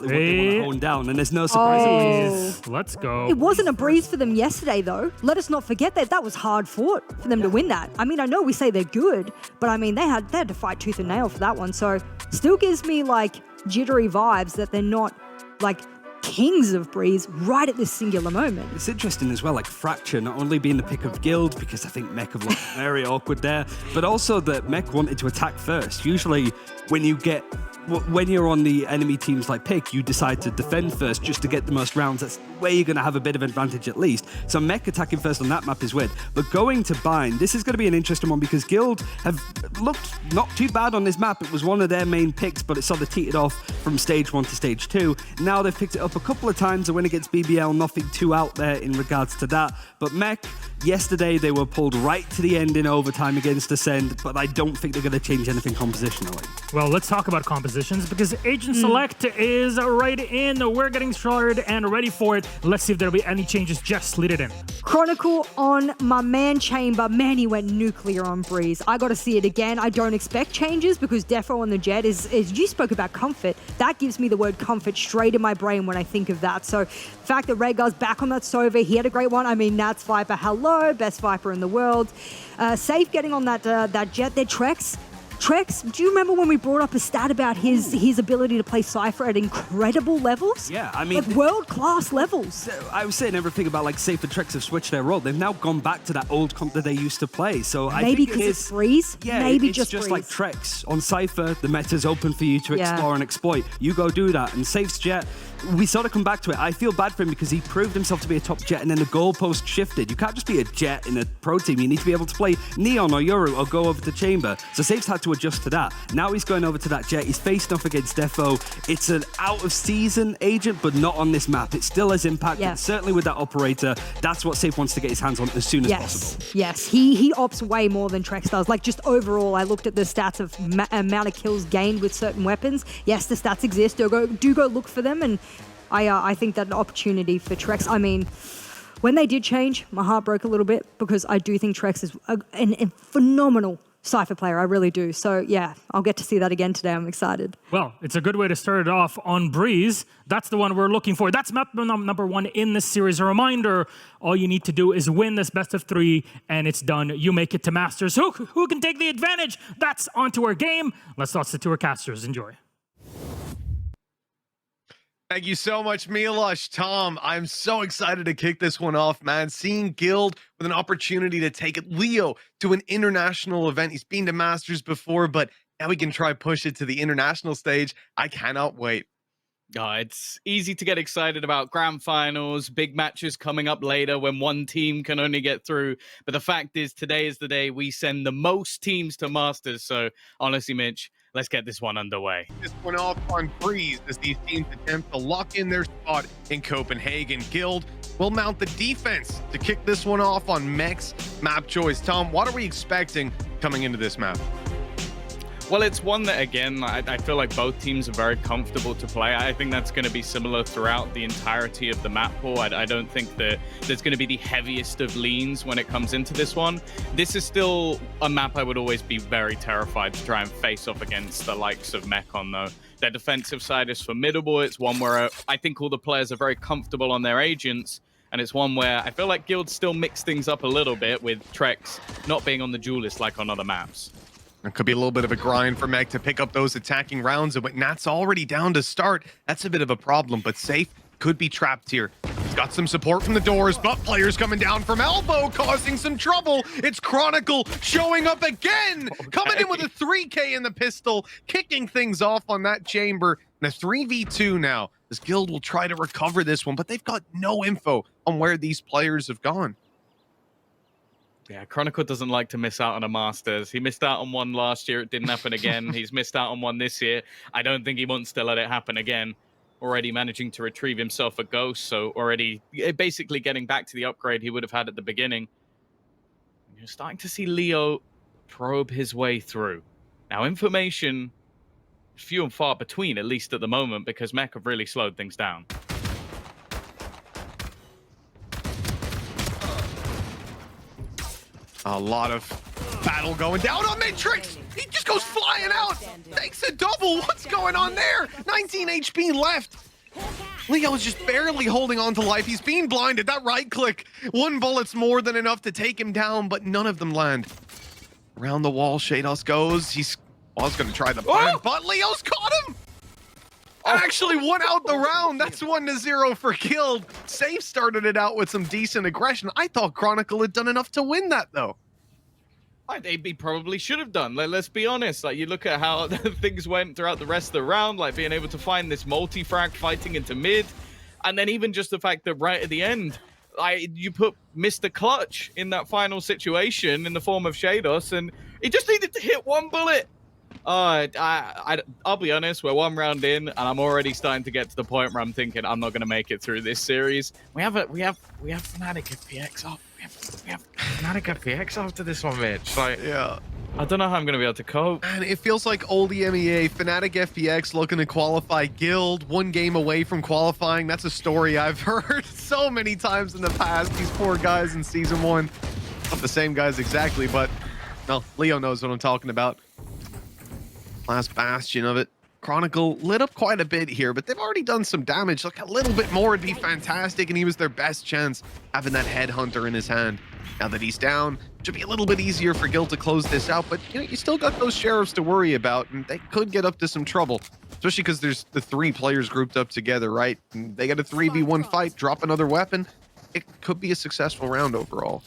what they want to hone down, and there's no surprises. Let's go. It wasn't a breeze for them yesterday, though. Let us not forget that was hard fought for them to win that. I mean, I know we say they're good, but I mean, they had to fight tooth and nail for that one. So still gives me like jittery vibes that they're not like kings of breeze right at this singular moment. It's interesting as well, like Fracture not only being the pick of Guild, because I think Mech have looked very awkward there, but also that Mech wanted to attack first. Usually when you're on the enemy team's like pick, you decide to defend first just to get the most rounds. That's where you're going to have a bit of advantage at least. So Mech attacking first on that map is weird. But going to Bind, this is going to be an interesting one because Guild have looked not too bad on this map. It was one of their main picks, but it sort of teetered off from stage 1 to stage 2. Now they've picked it up a couple of times. A win against BBL, nothing too out there in regards to that. But Mech, yesterday they were pulled right to the end in overtime against Ascend, but I don't think they're going to change anything compositionally. Well, let's talk about compositions because Agent Select is right in. We're getting started and ready for it. Let's see if there'll be any changes. Just lead it in. Chronicle on my man Chamber. Man, he went nuclear on Breeze. I got to see it again. I don't expect changes because Defo on the Jet is you spoke about comfort. That gives me the word comfort straight in my brain when I think of that. So the fact that Rhaegar's back on that Sova, he had a great one. I mean, Nats Viper, hello, best Viper in the world. Safe getting on that Jet. Their Trex, do you remember when we brought up a stat about his ability to play Cypher at incredible levels? Yeah, I mean... like world-class levels. I was saying everything about like Safe and Trex have switched their role. They've now gone back to that old comp that they used to play. So maybe because it's Breeze? Yeah, maybe it's just Breeze. Breeze. Like Trex. On Cypher, the meta's open for you to explore and exploit. You go do that. And Safe's Jet, we sort of come back to it. I feel bad for him because he proved himself to be a top Jet and then the goalpost shifted. You can't just be a Jet in a pro team. You need to be able to play Neon or Yoru or go over to Chamber. So Safe's had to adjust to that. Now he's going over to that Jet. He's faced off against Defo. It's an out-of-season agent, but not on this map. It still has impact. Yeah. And certainly with that operator, that's what Safe wants to get his hands on as soon as possible. Yes, he opts way more than Trex does. Like, just overall, I looked at the stats of amount of kills gained with certain weapons. Yes, the stats exist. Do go look for them, and I think that an opportunity for Trex. I mean, when they did change, my heart broke a little bit because I do think Trex is a phenomenal Cypher player. I really do. So yeah, I'll get to see that again today. I'm excited. Well, it's a good way to start it off on Breeze. That's the one we're looking for. That's map number 1 in this series. A reminder, all you need to do is win this best of 3 and it's done. You make it to Masters. Who can take the advantage? That's onto our game. Let's toss it to our casters. Enjoy. Thank you so much, Milosh. Tom, I'm so excited to kick this one off, man. Seeing Guild with an opportunity to take it. Leo to an international event. He's been to Masters before, but now we can try push it to the international stage. I cannot wait. It's easy to get excited about grand finals, big matches coming up later when one team can only get through. But the fact is, today is the day we send the most teams to Masters. So honestly, Mitch, let's get this one underway. This one off on Breeze as these teams attempt to lock in their spot in Copenhagen. Guild will mount the defense to kick this one off on Mech's map choice. Tom, what are we expecting coming into this map? Well, it's one that, again, I feel like both teams are very comfortable to play. I think that's going to be similar throughout the entirety of the map pool. I don't think that there's going to be the heaviest of leans when it comes into this one. This is still a map I would always be very terrified to try and face off against the likes of Mech on, though. Their defensive side is formidable. It's one where I think all the players are very comfortable on their agents. And it's one where I feel like Guild still mix things up a little bit with Trex not being on the duelist like on other maps. It could be a little bit of a grind for Mech to pick up those attacking rounds, but Nat's already down to start. That's a bit of a problem, but Safe could be trapped here. He's got some support from the doors, but players coming down from elbow, causing some trouble. It's Chronicle showing up again, coming in with a 3K in the pistol, kicking things off on that chamber. And a 3v2 now. This Guild will try to recover this one, but they've got no info on where these players have gone. Yeah, Chronicle doesn't like to miss out on a Masters. He missed out on one last year. It didn't happen again. He's missed out on one this year. I don't think he wants to let it happen again. Already managing to retrieve himself a ghost, so already basically getting back to the upgrade he would have had at the beginning. You're starting to see Leo probe his way through. Now, information few and far between, at least at the moment, because Mech have really slowed things down. A lot of battle going down on Matrix. He just goes flying out. Takes a double. What's going on there? 19 HP left. Leo is just barely holding on to life. He's being blinded. That right click, one bullet's more than enough to take him down, but none of them land. Around the wall, Shados goes. He's was going to try the plant, but Leo's caught him. Actually won out the round. That's 1-0 for Guild. Safe started it out with some decent aggression. I thought Chronicle had done enough to win that, though. They probably should have done. Let's be honest. Like, you look at how things went throughout the rest of the round, like being able to find this multi-frag fighting into mid, and then even just the fact that right at the end, you put Mr. Clutch in that final situation in the form of Shados, and he just needed to hit one bullet. I'll be honest, we're one round in, and I'm already starting to get to the point where I'm thinking I'm not going to make it through this series. We have Fnatic FPX up. We have Fnatic FPX after this one, Mitch. Like, yeah. I don't know how I'm going to be able to cope. And it feels like old EMEA, Fnatic FPX looking to qualify Guild, one game away from qualifying. That's a story I've heard so many times in the past. These poor guys in Season 1. Not the same guys exactly, but no, Leo knows what I'm talking about. Last bastion of it. Chronicle lit up quite a bit here, but they've already done some damage. Like, a little bit more would be fantastic, and he was their best chance having that headhunter in his hand. Now that he's down, it should be a little bit easier for Guild to close this out, but you still got those sheriffs to worry about, and they could get up to some trouble, especially because there's the 3 players grouped up together, right? And they got a 3v1 fight, drop another weapon. It could be a successful round overall.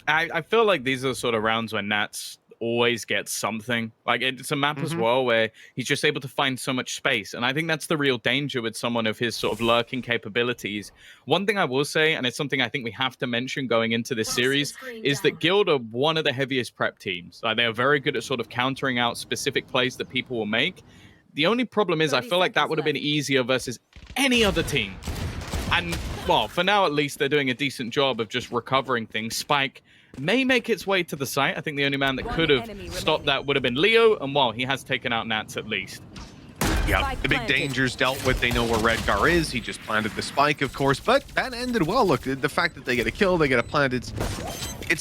I feel like these are the sort of rounds when Nats always gets something. Like, it's a map as well where he's just able to find so much space, and I think that's the real danger with someone of his sort of lurking capabilities. One thing I will say, and it's something I think we have to mention going into this series, is that Guild are one of the heaviest prep teams. Like, they are very good at sort of countering out specific plays that people will make. The only problem is I feel like that would have been easier versus any other team. And, well, for now at least, they're doing a decent job of just recovering things. Spike may make its way to the site. I think the only man that could have stopped that would have been Leo, and well, he has taken out Nats at least. Yeah, the big danger's dealt with. They know where Redgar is. He just planted the spike, of course, but that ended well. Look, the fact that they get a kill, they get a plant, it's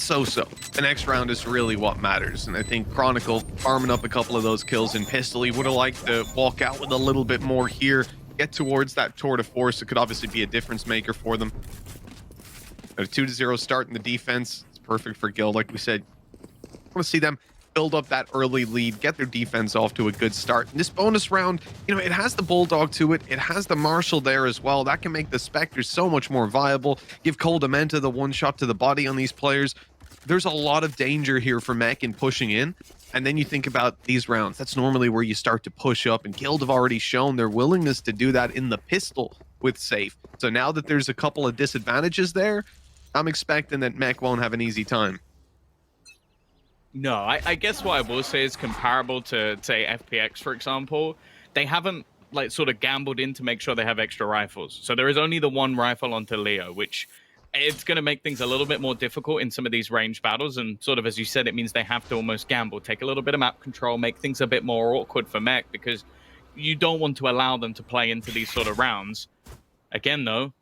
so-so. The next round is really what matters, and I think Chronicle farming up a couple of those kills in pistol. He would have liked to walk out with a little bit more here, get towards that tour de force. It could obviously be a difference maker for them. A 2-0 start in the defense. Perfect for Guild, like we said. I want to see them build up that early lead, get their defense off to a good start. And this bonus round, it has the Bulldog to it. It has the Marshal there as well. That can make the Spectres so much more viable. Give Cole Dementa the one shot to the body on these players. There's a lot of danger here for Mech in pushing in. And then you think about these rounds. That's normally where you start to push up. And Guild have already shown their willingness to do that in the pistol with Safe. So now that there's a couple of disadvantages there, I'm expecting that Mech won't have an easy time. No, I guess what I will say is comparable to, say, FPX, for example. They haven't, like, sort of gambled in to make sure they have extra rifles. So there is only the one rifle onto Leo, which it's going to make things a little bit more difficult in some of these range battles. And sort of, as you said, it means they have to almost gamble, take a little bit of map control, make things a bit more awkward for Mech, because you don't want to allow them to play into these sort of rounds. Again, though,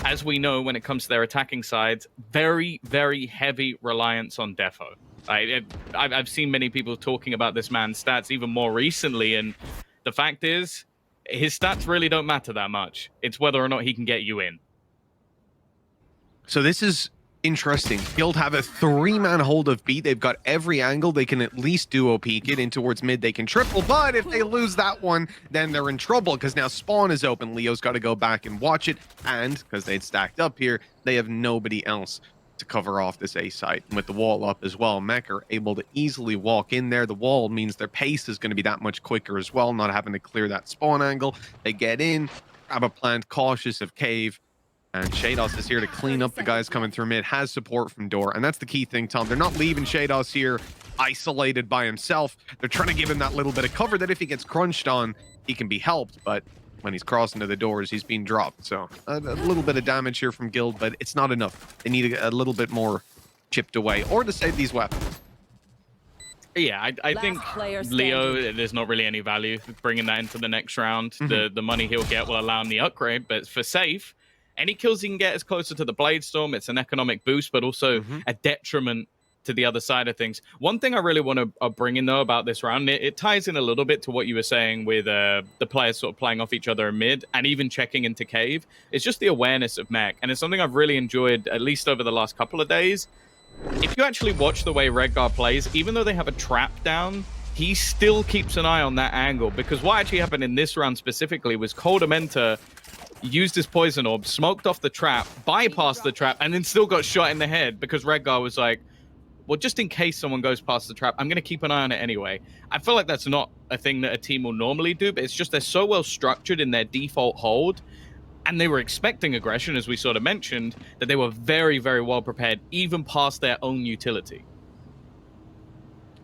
as we know, when it comes to their attacking sides, very, very heavy reliance on Defo. I've seen many people talking about this man's stats even more recently, and the fact is, his stats really don't matter that much. It's whether or not he can get you in. So this is interesting. Guild have a 3-man hold of B. They've got every angle. They can at least duo peek it in towards mid. They can triple, but if they lose that one, then they're in trouble because now spawn is open. Leo's got to go back and watch it, and because they'd stacked up here, they have nobody else to cover off this A site. And with the wall up as well, Mech are able to easily walk in there. The wall means their pace is going to be that much quicker as well, not having to clear that spawn angle. They get in, grab a plant, cautious of cave. And Shados is here to clean up the guys coming through mid, has support from door. And that's the key thing, Tom. They're not leaving Shados here isolated by himself. They're trying to give him that little bit of cover that if he gets crunched on, he can be helped. But when he's crossing to the doors, he's being dropped. So a little bit of damage here from Guild, but it's not enough. They need a little bit more chipped away or to save these weapons. Yeah, I think Leo, there's not really any value bringing that into the next round. The money he'll get will allow him the upgrade, but for Safe, any kills he can get is closer to the Blade Storm. It's an economic boost, but also a detriment to the other side of things. One thing I really want to bring in, though, about this round, it ties in a little bit to what you were saying with the players sort of playing off each other in mid and even checking into cave. It's just the awareness of Mech, and it's something I've really enjoyed, at least over the last couple of days. If you actually watch the way Redgar plays, even though they have a trap down, he still keeps an eye on that angle, because what actually happened in this round specifically was Coldamenta used his poison orb, smoked off the trap, bypassed the trap, and then still got shot in the head because Redgar was like, well, just in case someone goes past the trap, I'm going to keep an eye on it anyway. I feel like that's not a thing that a team will normally do, but it's just they're so well structured in their default hold, and they were expecting aggression, as we sort of mentioned, that they were very, very well prepared, even past their own utility.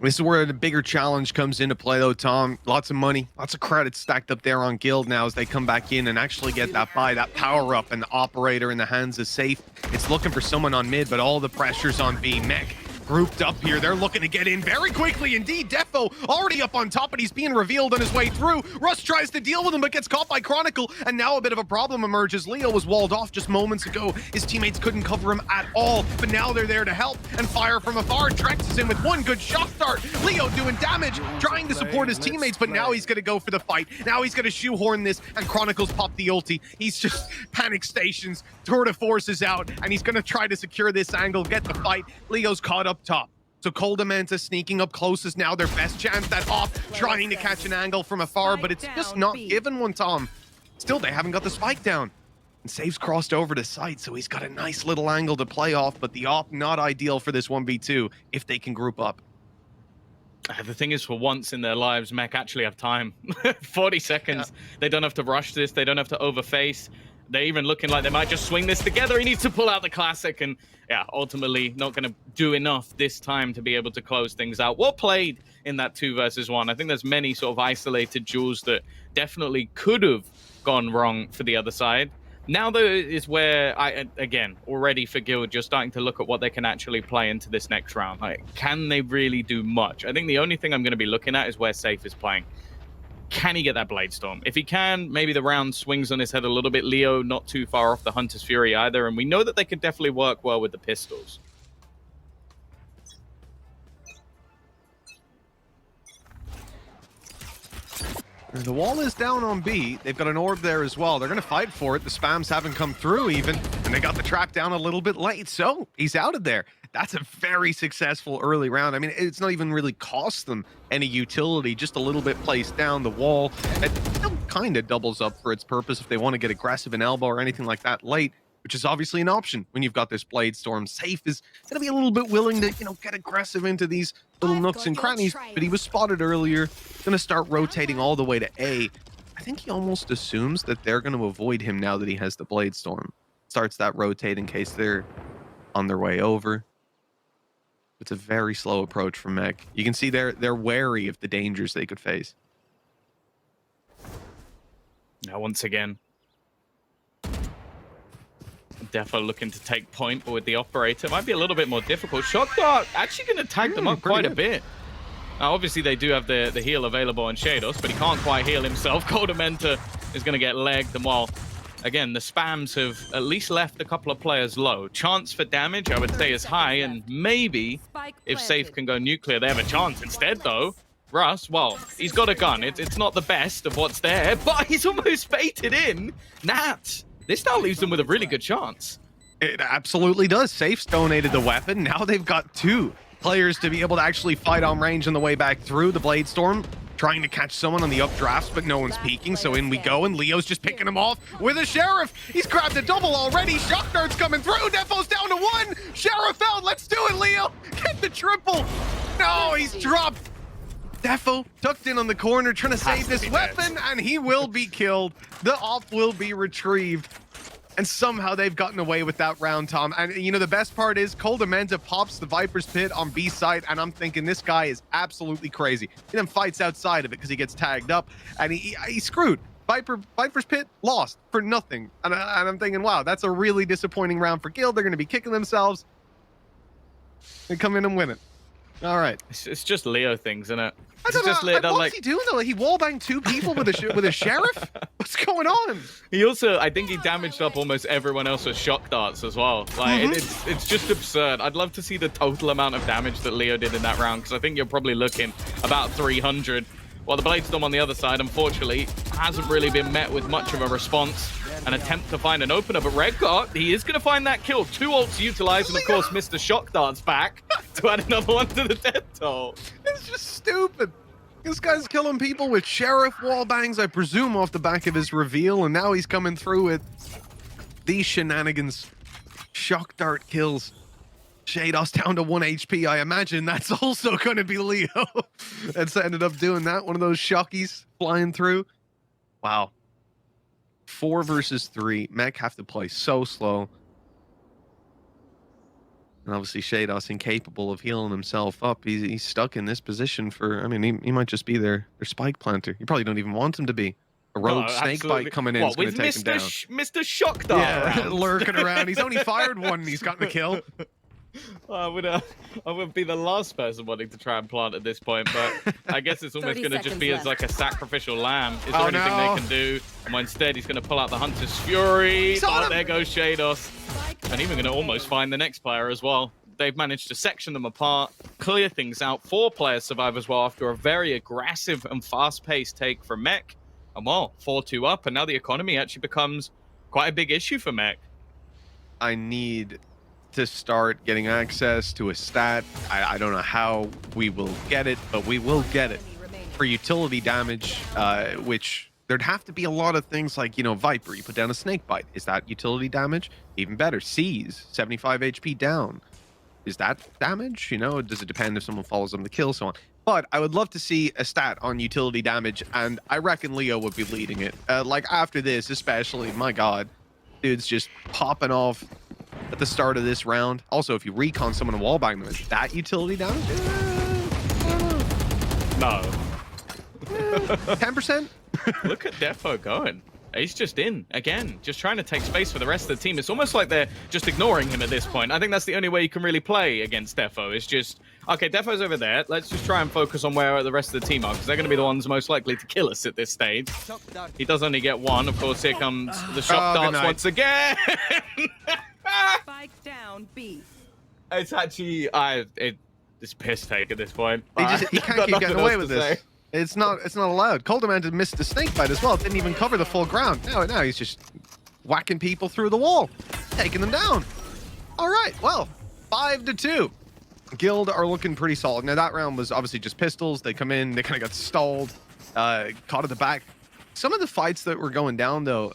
This is where the bigger challenge comes into play, though, Tom. Lots of money, lots of credits stacked up there on Guild now as they come back in and actually get that buy, that power up, and the operator in the hands of Safe. It's looking for someone on mid, but all the pressure's on B. Mech grouped up here. They're looking to get in very quickly indeed. Defo already up on top, but he's being revealed on his way through. Russ tries to deal with him, but gets caught by Chronicle, and now a bit of a problem emerges. Leo was walled off just moments ago. His teammates couldn't cover him at all, but now they're there to help and fire from afar. Drex is in with one good shock dart. Leo doing damage, trying to support his teammates, but now he's going to go for the fight. Now he's going to shoehorn this, and Chronicles pop the ulti. He's just panic stations, tour de force is out, and he's going to try to secure this angle, get the fight. Leo's caught up top. So Coldamenta sneaking up close is now their best chance. That off, trying to catch an angle from afar, but it's just not given one, Tom. Still, they haven't got the spike down. And Safe's crossed over to site, so he's got a nice little angle to play off, but the op not ideal for this 1v2 if they can group up. The thing is, for once in their lives, Mech actually have time. 40 seconds. Yeah. They don't have to rush this. They don't have to overface. They're even looking like they might just swing this together. He needs to pull out the classic, and yeah, ultimately not going to do enough this time to be able to close things out. Well played in that 2 versus 1. I think there's many sort of isolated duels that definitely could have gone wrong for the other side. Now, though, is where I, again, already for Guild, you're starting to look at what they can actually play into this next round. Like, can they really do much? I think the only thing I'm going to be looking at is where Safe is playing. Can he get that Blade Storm? If he can, maybe the round swings on his head a little bit. Leo not too far off the Hunter's Fury either, and we know that they can definitely work well with the pistols. The wall is down on B. They've got an orb there as well. They're going to fight for it. The spams haven't come through even, and they got the trap down a little bit late, so he's out of there. That's a very successful early round. I mean, it's not even really cost them any utility, just a little bit placed down the wall. It still kind of doubles up for its purpose if they want to get aggressive in elbow or anything like that late, which is obviously an option when you've got this Blade Storm. Safe is going to be a little bit willing to, get aggressive into these little nooks and crannies, but he was spotted earlier. Going to start rotating all the way to A. I think he almost assumes that they're going to avoid him now that he has the Blade Storm. Starts that rotate in case they're on their way over. It's a very slow approach from Mech. You can see they're wary of the dangers they could face. Now, once again, Defo looking to take point, but with the operator, it might be a little bit more difficult. Shock Dart actually going to tag them up quite a bit. Now, obviously, they do have the heal available on Shados, but he can't quite heal himself. Coldamenta is going to get legged, and while, again, the spams have at least left a couple of players low. Chance for damage, I would say, is high, and maybe if Safe can go nuclear, they have a chance. Instead, though, Russ, well, he's got a gun. It's not the best of what's there, but he's almost baited in. Nat, this now leaves them with a really good chance. It absolutely does. Safe's donated the weapon. Now they've got 2 players to be able to actually fight on range on the way back through. The Blade Storm trying to catch someone on the updrafts, but no one's peeking, so in we go, and Leo's just picking him off with a Sheriff. He's grabbed a double already. Shock Dart's coming through. Defo's down to 1. Sheriff out. Let's do it, Leo. Get the triple. No, he's dropped. Defo tucked in on the corner, trying to save this weapon, and he will be killed. The op will be retrieved. And somehow they've gotten away with that round, Tom. And the best part is Coldamenta pops the Viper's Pit on B side, and I'm thinking this guy is absolutely crazy. He then fights outside of it because he gets tagged up, and he's screwed. Viper's Pit lost for nothing. And I'm thinking, wow, that's a really disappointing round for Guild. They're going to be kicking themselves and come in and win it. All right. It's just Leo things, isn't it? I don't know. What's he doing though? Like, he what's he doing though? Like, he wallbanged 2 people with a sheriff? What's going on? He also, I think he damaged up almost everyone else with shock darts as well. Like, it's just absurd. I'd love to see the total amount of damage that Leo did in that round, because I think you're probably looking about 300. While the Bladestorm on the other side, unfortunately, hasn't really been met with much of a response. An attempt to find an opener, but Redguard, he is going to find that kill. 2 ults utilized, and of course, Mr. Shock Darts back to add another one to the death toll. It's just stupid. This guy's killing people with sheriff wall bangs, I presume, off the back of his reveal, and now he's coming through with these shenanigans. Shock dart kills. Shados down to 1 HP. I imagine that's also going to be Leo. That's ended up doing that. One of those shockies flying through. Wow. 4 versus 3. Mech have to play so slow. And obviously Shados incapable of healing himself up. He's stuck in this position for, I mean, he might just be their spike planter. You probably don't even want him to be. A rogue snake bite coming in is going to take him down. Mr. Shock Dart Yeah, lurking around. He's only fired 1 and he's gotten the kill. I would be the last person wanting to try and plant at this point, but I guess it's almost going to just be as like a sacrificial lamb. Is there anything they can do? And instead, he's going to pull out the Hunter's Fury. Oh, there goes Shados. And even going to almost find the next player as well. They've managed to section them apart, clear things out. 4 players survive as well after a very aggressive and fast-paced take from Mech. And well, 4-2 up, and now the economy actually becomes quite a big issue for Mech. I need to start getting access to a stat. I don't know how we will get it, but we will get it for utility damage, which there'd have to be a lot of things like, you know, Viper, you put down a snake bite. Is that utility damage? Even better, Seize, 75 HP down. Is that damage? You know, does it depend if someone follows them to kill, so on. But I would love to see a stat on utility damage, and I reckon Leo would be leading it. Like after this, especially, my God, dude's just popping off at the start of this round. Also, if you recon someone and wallbang them, is that utility damage? No. 10%? Look at Defo going. He's just in, again, just trying to take space for the rest of the team. It's almost like they're just ignoring him at this point. I think that's the only way you can really play against Defo. It's just, okay, Defo's over there. Let's just try and focus on where the rest of the team are, because they're going to be the ones most likely to kill us at this stage. He does only get 1. Of course, here comes the shock darts once again. Spike down B. It's actually, it's piss take at this point. He can't keep getting away with this. It's not allowed. Coldman had missed the snake bite as well. Didn't even cover the full ground. Now he's just whacking people through the wall, taking them down. All right, well, 5-2. Guild are looking pretty solid. Now that round was obviously just pistols. They come in, they kind of got stalled, caught at the back. Some of the fights that were going down, though,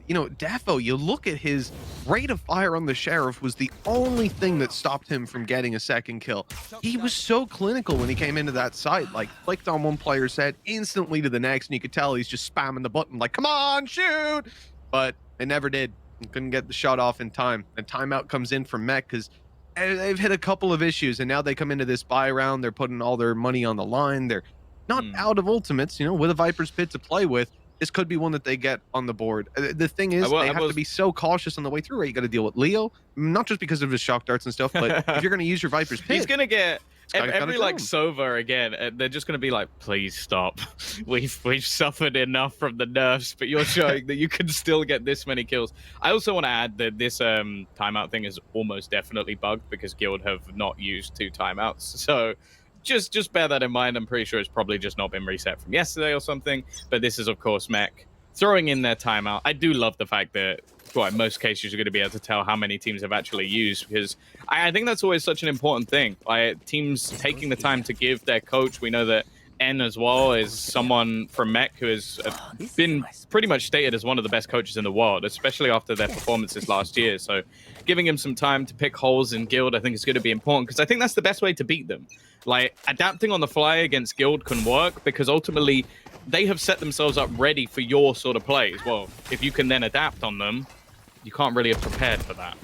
you know, Defo, you look at his rate of fire on the Sheriff was the only thing that stopped him from getting a second kill. He was so clinical when he came into that site, like, flicked on one player's head instantly to the next, and you could tell he's just spamming the button, like, come on, shoot! But it never did. He couldn't get the shot off in time. And timeout comes in from Mech, because they've hit a couple of issues, and now they come into this buy round, they're putting all their money on the line, they're not out of ultimates, you know, with a Viper's Pit to play with. This could be one that they get on the board. The thing is, they have to be so cautious on the way through, right? You got to deal with Leo, not just because of his shock darts and stuff, but if you're going to use your Viper's Pit, he's going to get every like Sova again. They're just going to be like, please stop. We've suffered enough from the nerfs, but you're showing that you can still get this many kills. I also want to add that this timeout thing is almost definitely bugged because Guild have not used 2 timeouts. So just bear that in mind. I'm pretty sure it's probably just not been reset from yesterday or something. But this is, of course, Mech throwing in their timeout. I do love the fact that, well, in most cases, you're going to be able to tell how many teams have actually used, because I think that's always such an important thing. Teams taking the time to give their coach. We know that N as well is someone from Mech who has been pretty much stated as one of the best coaches in the world, especially after their performances last year. So giving him some time to pick holes in Guild, I think is going to be important, because I think that's the best way to beat them. Like, adapting on the fly against Guild can work because ultimately they have set themselves up ready for your sort of plays. Well, if you can then adapt on them, you can't really have prepared for that.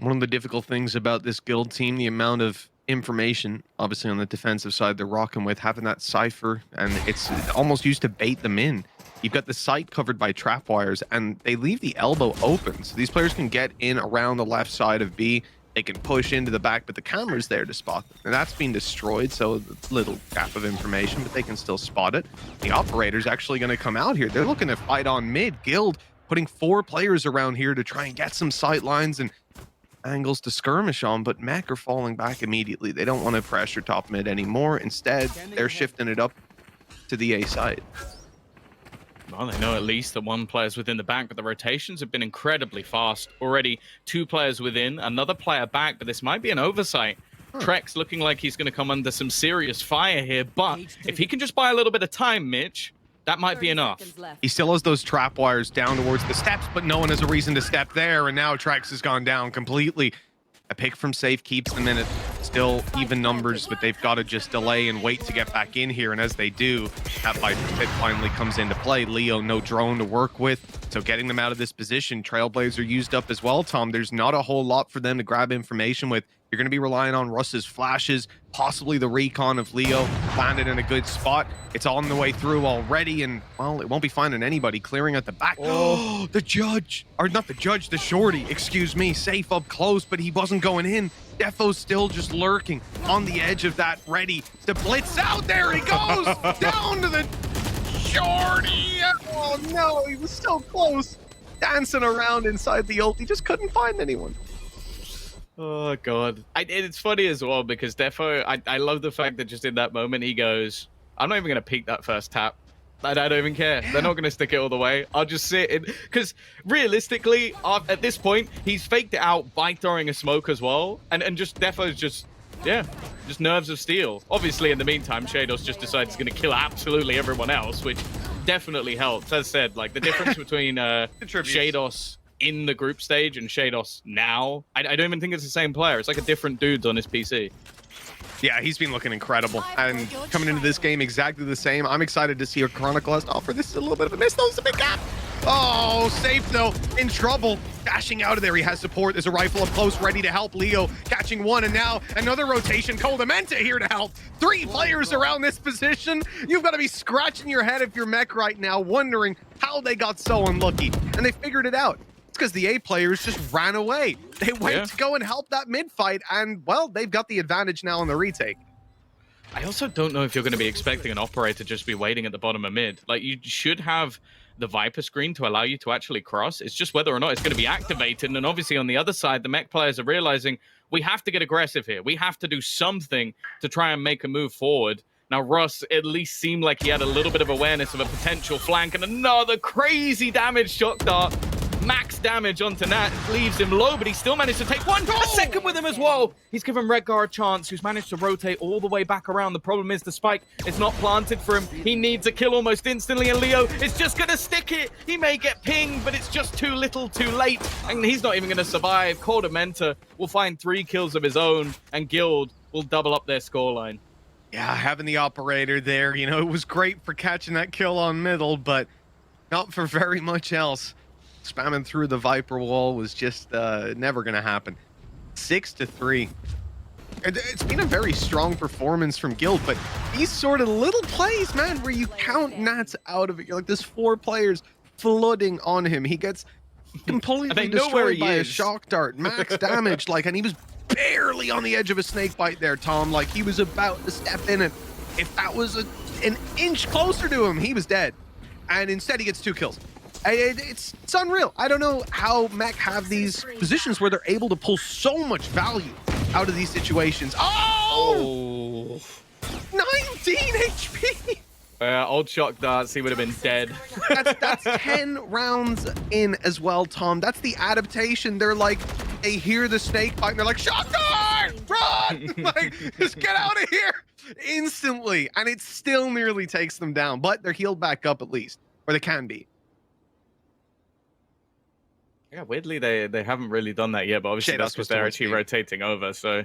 one of the difficult things about this Guild team, the amount of information, obviously on the defensive side, they're rocking with, having that cipher, and it's almost used to bait them in. You've got the site covered by trapwires, and they leave the elbow open. So these players can get in around the left side of B. They can push into the back, but the camera's there to spot them. And that's been destroyed, so a little gap of information, but they can still spot it. The operator's actually going to come out here. They're looking to fight on mid. Guild putting 4 players around here to try and get some sight lines and angles to skirmish on, but Mech are falling back immediately. They don't want to pressure top mid anymore. Instead, they're shifting it up to the A side. Well, they know at least that one player's within the back, but the rotations have been incredibly fast. Already 2 players within, another player back, but this might be an oversight. Trex looking like he's going to come under some serious fire here, but if he can just buy a little bit of time, Mitch, that might be enough. He still has those trap wires down towards the steps, but no one has a reason to step there, and now Trex has gone down completely. A pick from Safe keeps them in it. Still even numbers, but they've got to just delay and wait to get back in here. And as they do, that Viper pit finally comes into play. Leo, no drone to work with. So getting them out of this position, Trailblazer used up as well, Tom. There's not a whole lot for them to grab information with. You're going to be relying on Russ's flashes, possibly the recon of Leo, landed in a good spot. It's on the way through already, and, well, it won't be finding anybody. Clearing at the back. Oh, the judge. Or not the judge, the shorty, excuse me. Safe up close, but he wasn't going in. Defo's still just lurking on the edge of that, ready to blitz out. There he goes, down to the shorty. Oh, no, he was so close. Dancing around inside the ult. He just couldn't find anyone. Oh, God. It's funny as well because Defo, I love the fact that just in that moment he goes, I'm not even going to peek that first tap. I don't even care. Yeah. They're not going to stick it all the way. I'll just sit in. Because realistically, at this point, he's faked it out by throwing a smoke as well. And just Defo's just, yeah, just nerves of steel. Obviously, in the meantime, Shados just decides he's going to kill absolutely everyone else, which definitely helps. As said, like the difference between Shados in the group stage and Shados now, I don't even think it's the same player. It's like a different dude on his PC. Yeah, he's been looking incredible. And coming into this game exactly the same. I'm excited to see what Chronicle has to offer. This is a little bit of a miss, though. It's a big gap. Oh, Safe, though, in trouble. Dashing out of there. He has support. There's a rifle up close, ready to help. Leo catching one, and now another rotation. Coldamenta here to help. 3 players around this position. You've got to be scratching your head if you're Mech right now, wondering how they got so unlucky. And they figured it out. It's because the A players just ran away. They went to go and help that mid fight, and, well, they've got the advantage now on the retake. I also don't know if you're going to be expecting an operator to just be waiting at the bottom of mid. Like, you should have the Viper screen to allow you to actually cross. It's just whether or not it's going to be activated. And obviously on the other side, the Mech players are realizing we have to get aggressive here. We have to do something to try and make a move forward. Now, Russ at least seemed like he had a little bit of awareness of a potential flank, and another crazy damage shock dart. Max damage onto Nat, leaves him low, but he still managed to take a second with him as well. He's given Redgar a chance, who's managed to rotate all the way back around. The problem is the spike is not planted for him. He needs a kill almost instantly, and Leo is just going to stick it. He may get pinged, but it's just too little too late, and he's not even going to survive. Coldamenta will find 3 kills of his own, and Guild will double up their scoreline. Yeah, having the operator there, you know, it was great for catching that kill on middle, but not for very much else. Spamming through the Viper wall was just never going to happen. 6-3. It's been a very strong performance from Guild, but these sort of little plays, man, where you count Nats out of it. You're like, there's 4 players flooding on him. He gets completely destroyed by a shock dart. Max damage, like, and he was barely on the edge of a snake bite there, Tom. Like, he was about to step in it. If that was an inch closer to him, he was dead. And instead, he gets 2 kills. It's unreal. I don't know how Mech have these positions where they're able to pull so much value out of these situations. Oh! 19 HP! Old shock darts, he would have been dead. That's 10 rounds in as well, Tom. That's the adaptation. They're like, they hear the snake bite and they're like, shock dart! Run! Like, just get out of here! Instantly. And it still nearly takes them down, but they're healed back up at least. Or they can be. Yeah, weirdly, they haven't really done that yet, but obviously that's because they're actually rotating over, so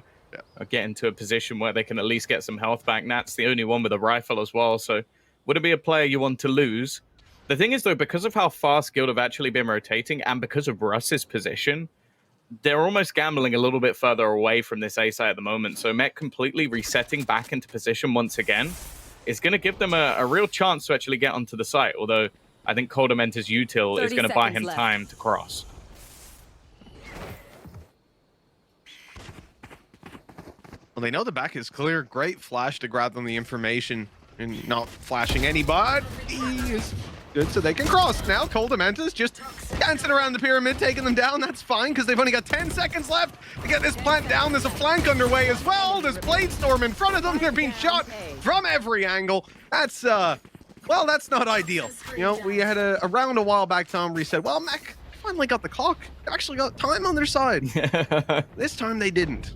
get into a position where they can at least get some health back. Nat's the only one with a rifle as well, so wouldn't be a player you want to lose. The thing is, though, because of how fast Guild have actually been rotating, and because of Russ's position, they're almost gambling a little bit further away from this A site at the moment, so Mech completely resetting back into position once again is going to give them a real chance to actually get onto the site, although I think Coldamenter's util is 30 going to buy him seconds left. time to cross. Well, they know the back is clear. Great flash to grab them the information and not flashing anybody is good, so they can cross. Now Coldamenta's just dancing around the pyramid, taking them down. That's fine, because they've only got 10 seconds left to get this plant down. There's a flank underway as well. There's Blade Storm in front of them. They're being shot from every angle. That's, well, that's not ideal. You know, we had a round a while back, Tom, where he said, well, Mech finally got the clock. They actually got time on their side. This time they didn't.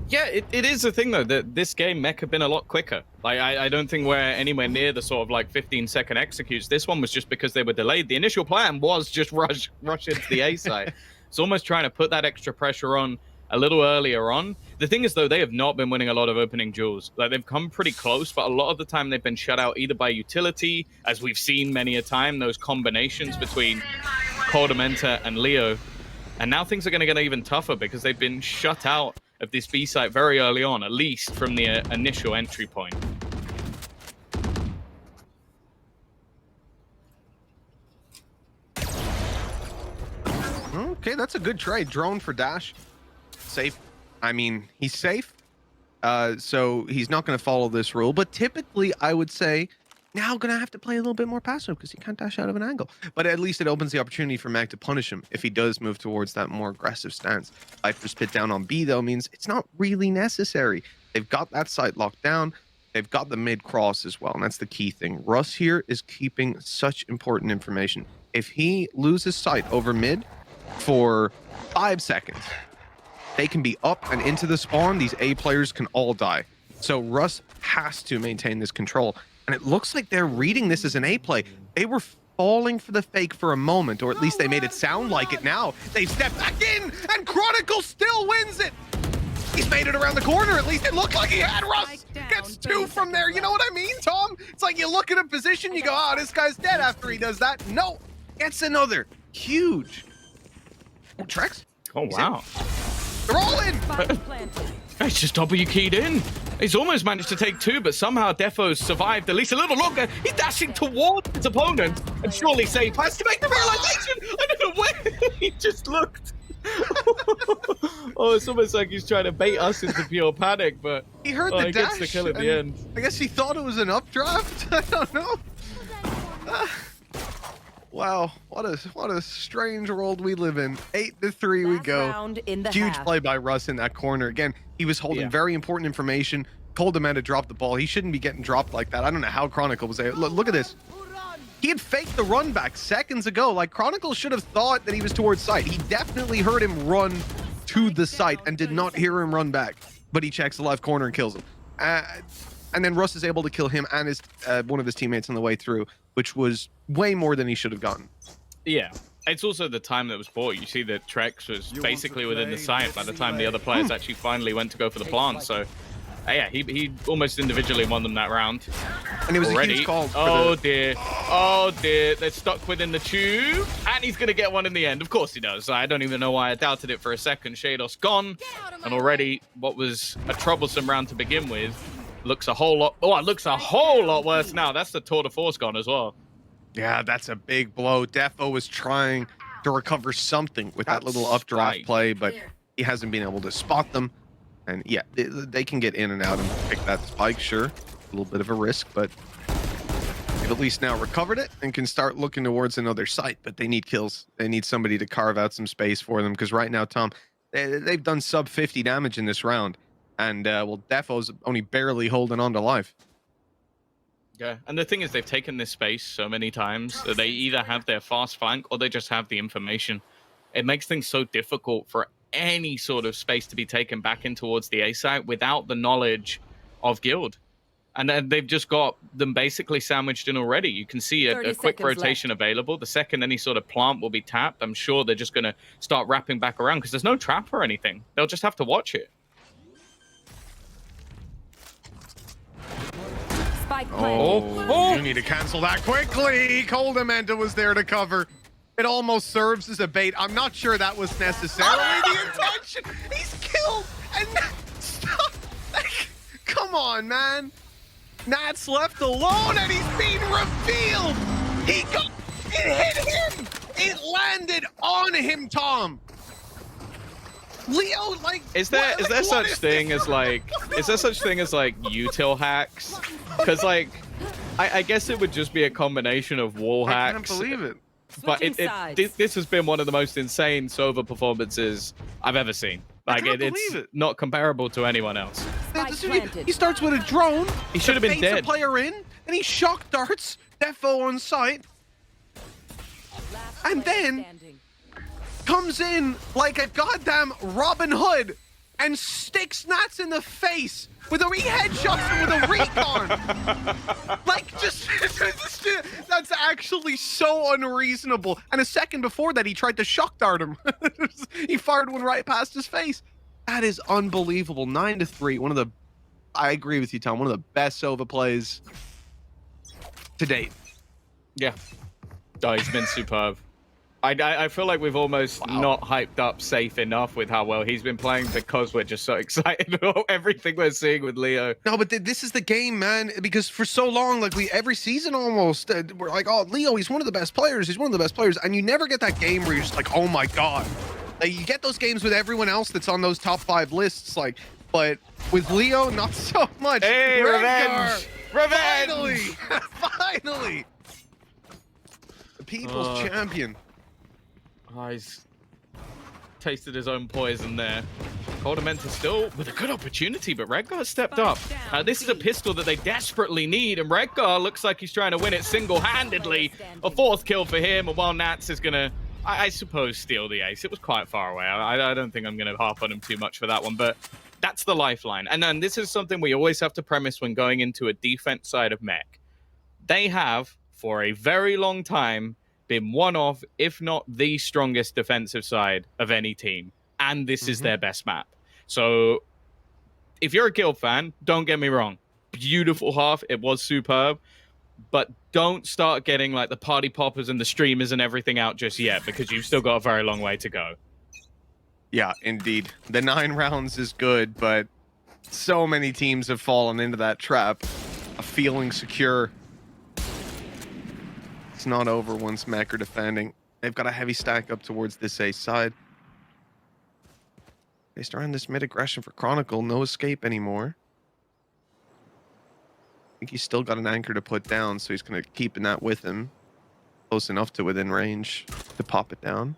Yeah, it is a thing though that this game Mech have been a lot quicker. Like I don't think we're anywhere near the sort of like 15-second executes. This one was just because they were delayed. The initial plan was just rush into the A side. It's almost trying to put that extra pressure on a little earlier on. The thing is though, they have not been winning a lot of opening duels. Like they've come pretty close, but a lot of the time they've been shut out either by utility, as we've seen many a time, those combinations between Coldamenta and Leo. And now things are going to get even tougher because they've been shut out of this B site very early on, at least from the initial entry point. Okay, that's a good trade. Drone for Dash. Safe. I mean, he's safe. So he's not going to follow this rule. But typically, I would say, now going to have to play a little bit more passive because he can't dash out of an angle. But at least it opens the opportunity for Mag to punish him if he does move towards that more aggressive stance. Viper's pit down on B, though, means it's not really necessary. They've got that site locked down. They've got the mid cross as well, and that's the key thing. Russ here is keeping such important information. If he loses sight over mid for 5 seconds, they can be up and into the spawn. These A players can all die. So Russ has to maintain this control. And it looks like they're reading this as an A play. They were falling for the fake for a moment, or at least they made it sound like it now. They've stepped back in, and Chronicle still wins it. He's made it around the corner. At least it looked like he had. Russ gets 2 from there. You know what I mean, Tom? It's like you look at a position, you go, oh, this guy's dead after he does that. No, gets another. Huge. Oh, Trex? Oh, wow. They're all in. It's just W keyed in. He's almost managed to take 2, but somehow Defo's survived at least a little longer. He's dashing towards his opponent, and surely safe has to make the realization. I don't know where he just looked. Oh, it's almost like he's trying to bait us into pure panic, but he heard the he dash. gets the kill at the end. I guess he thought it was an updraft. I don't know. Wow, what a strange world we live in. 8-3 we go. Huge play by Russ in that corner. Again, he was holding very important information. Told the man to drop the ball. He shouldn't be getting dropped like that. I don't know how Chronicle was able. Look at this. He had faked the run back seconds ago. Like, Chronicle should have thought that he was towards site. He definitely heard him run to the site and did not hear him run back. But he checks the left corner and kills him. And then Russ is able to kill him and his one of his teammates on the way through, which was way more than he should have gotten. Yeah. It's also the time that was bought. You see that Trex was basically within the site by the time the other players actually finally went to go for the plant. So, yeah, he almost individually won them that round. And it was a huge call. Oh, dear. Oh, dear. They're stuck within the tube. And he's going to get one in the end. Of course he does. I don't even know why I doubted it for a second. Shados gone. And already what was a troublesome round to begin with looks a whole lot... Oh, it looks a whole lot worse now. That's the tour de force gone as well. Yeah, that's a big blow. Defo was trying to recover something with that little updraft play, but he hasn't been able to spot them. And yeah, they can get in and out and pick that spike, sure. A little bit of a risk, but they've at least now recovered it and can start looking towards another site, but they need kills. They need somebody to carve out some space for them, because right now, Tom, they've done sub 50 damage in this round. And, well, Defo's only barely holding on to life. Yeah, and the thing is, they've taken this space so many times that they either have their fast flank or they just have the information. It makes things so difficult for any sort of space to be taken back in towards the A site without the knowledge of Guild. And then they've just got them basically sandwiched in already. You can see a quick rotation available. The second any sort of plant will be tapped, I'm sure they're just going to start wrapping back around because there's no trap or anything. They'll just have to watch it. Oh, you need to cancel that quickly. Coldamenta was there to cover. It almost serves as a bait. I'm not sure that was necessarily the intention. He's killed. And stop. Like, come on, man. Nat's left alone and he's being revealed. It hit him! It landed on him, Tom! Leo, like, is there such thing as like util hacks? Because like I guess it would just be a combination of wall hacks. I can't believe it. But this has been one of the most insane Sova performances I've ever seen. Like it's not comparable to anyone else. He starts with a drone. He should have been dead. A player in, and he shock darts Defo on site, and then comes in like a goddamn Robin Hood and sticks Nats in the face with a headshot him with a recon. Like, just that's actually so unreasonable. And a second before that, he tried to shock dart him. He fired one right past his face. That is unbelievable. 9-3. One of the, I agree with you, Tom. One of the best Sova plays to date. Yeah. Oh, he's been superb. I feel like we've almost not hyped up Safe enough with how well he's been playing because we're just so excited about everything we're seeing with Leo. No, but this is the game, man, because for so long, like every season almost, we're like, oh, Leo, he's one of the best players. He's one of the best players. And you never get that game where you're just like, oh my God. Like, you get those games with everyone else that's on those top 5 lists, like, but with Leo, not so much. Hey, revenge! Revenge! Finally! Finally! The people's champion. Oh, he's tasted his own poison there. Coldamenta still with a good opportunity, but Redgar stepped up. This is a pistol that they desperately need, and Redgar looks like he's trying to win it single-handedly. A 4th kill for him, and while Nats is going to, I suppose, steal the ace. It was quite far away. I don't think I'm going to harp on him too much for that one, but that's the lifeline. And then this is something we always have to premise when going into a defense side of mech. They have, for a very long time, been one of, if not the strongest defensive side of any team. And this is their best map. So if you're a Guild fan, don't get me wrong. Beautiful half. It was superb. But don't start getting like the party poppers and the streamers and everything out just yet, because you've still got a very long way to go. Yeah, indeed. The 9 rounds is good, but so many teams have fallen into that trap of feeling secure. It's not over once Mech are defending. They've got a heavy stack up towards this ace side. Based around this mid aggression for Chronicle, no escape anymore. I think he's still got an anchor to put down, so he's going to keep that with him. Close enough to within range to pop it down.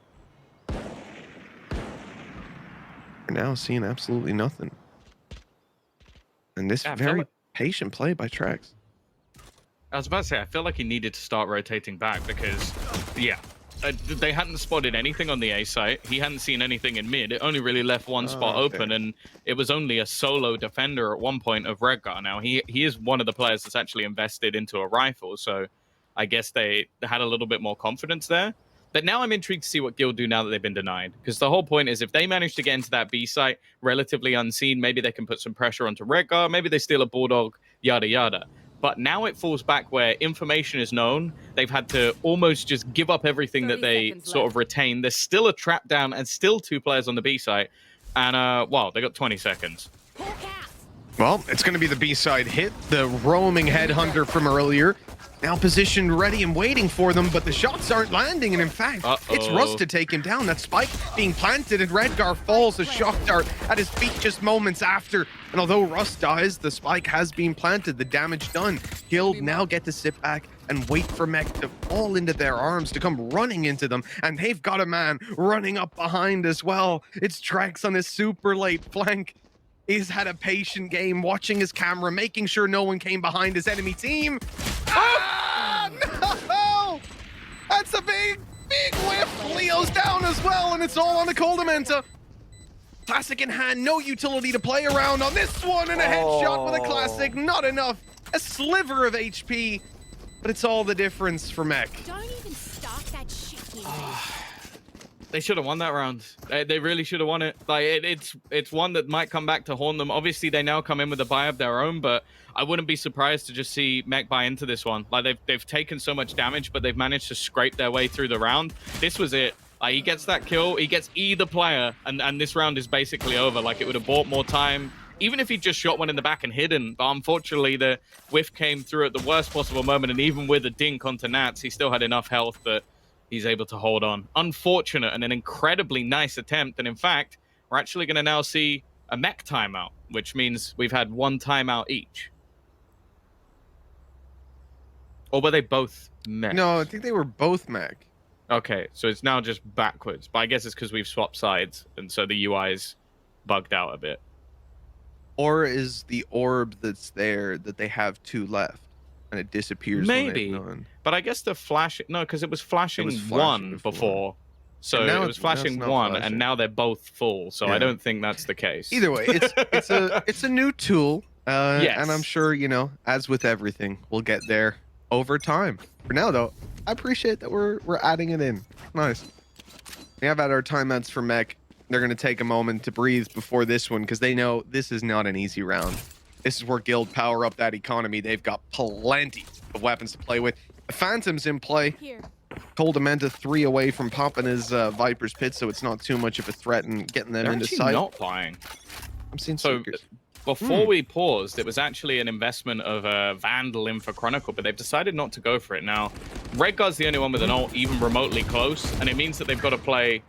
We're now seeing absolutely nothing. And this very patient play by Trex. I was about to say, I feel like he needed to start rotating back because, yeah, they hadn't spotted anything on the A site. He hadn't seen anything in mid. It only really left one spot open, and it was only a solo defender at one point of Redgar. Now, he is one of the players that's actually invested into a rifle, so I guess they had a little bit more confidence there. But now I'm intrigued to see what Guild do now that they've been denied, because the whole point is if they manage to get into that B site relatively unseen, maybe they can put some pressure onto Redgar, maybe they steal a Bulldog, yada yada. But now it falls back where information is known. They've had to almost just give up everything that they sort of retain. There's still a trap down and still 2 players on the B site. And, wow, they got 20 seconds. Well, it's going to be the B side hit. The roaming headhunter from earlier. Now positioned, ready and waiting for them, but the shots aren't landing. And in fact, it's Rust to take him down. That spike being planted, and Redgar falls a shock dart at his feet just moments after. And although Rust dies, the spike has been planted, the damage done. Guild now get to sit back and wait for Mech to fall into their arms, to come running into them. And they've got a man running up behind as well. It's Trex on his super late flank. He's had a patient game, watching his camera, making sure no one came behind his enemy team. Ah, no! That's a big whiff. Leo's down as well, and it's all on the Coldamenta. Classic in hand, no utility to play around on this one, and a headshot with a Classic. Not enough. A sliver of HP, but it's all the difference for Mech. Don't even start that shit here. They should have won that round. They really should have won it. Like it's one that might come back to haunt them. Obviously, they now come in with a buy of their own, but I wouldn't be surprised to just see Mech buy into this one. Like they've taken so much damage, but they've managed to scrape their way through the round. This was it. Like, he gets that kill, he gets either player, and this round is basically over. Like, it would have bought more time. even if he just shot one in the back and hidden, but unfortunately the whiff came through at the worst possible moment, and even with a dink onto Nats, he still had enough health that he's able to hold on. Unfortunate and an incredibly nice attempt, and in fact, we're actually going to now see a mech timeout, which means we've had one timeout each. Or were they both mech? No, I think they were both mech. Okay, so it's now just backwards, but I guess it's because we've swapped sides, and so the UI's bugged out a bit. Or is the orb that's there that they have 2 left, and it disappears? Maybe, when they have none? but I guess the flash. No, because it was flashing, flashing one before. before. So And now it was it's flashing not one, flashing. and now they're both full. So I Yeah. don't think that's the case. Either way, it's a new tool, Yes. and I'm sure, you know, as with everything, we'll get there over time. For now, though, I appreciate that we're adding it in. Nice. We have had our timeouts for mech. They're going to take a moment to breathe before this one because they know this is not an easy round. This is where Guild power up that economy. They've got plenty of weapons to play with. The Phantom's in play. Here. Told Amenta 3 away from popping his Viper's Pit, so it's not too much of a threat and getting them They're into actually sight. not buying. I'm seeing So Seekers. before we paused, it was actually an investment of a Vandal in for Chronicle, but they've decided not to go for it now. Redguard's the only one with an ult even remotely close, and it means that they've got to play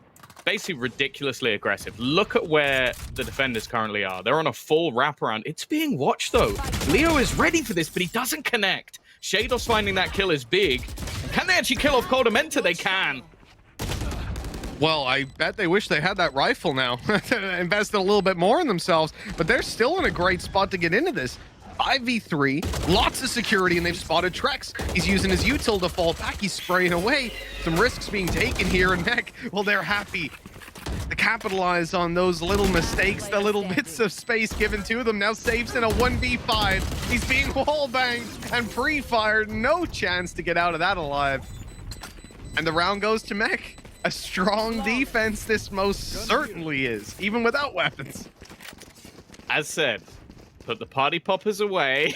basically ridiculously aggressive. Look at where the defenders currently are. They're on a full wraparound. It's being watched, though. Leo is ready for this, but he doesn't connect. Shadows finding that kill is big. Can they actually kill off Coldamenta? They can. Well, I bet they wish they had that rifle now. Invested a little bit more in themselves, but they're still in a great spot to get into this. 5v3, lots of security, and they've spotted Trex. He's using his util to fall back. He's spraying away. Some risks being taken here, and Mech, well, they're happy to capitalize on those little mistakes, the little bits of space given to them. Now Safe's in a 1v5. He's being wallbanged and pre-fired. No chance to get out of that alive. And the round goes to Mech. A strong defense this most certainly is, even without weapons. As said, put the party poppers away.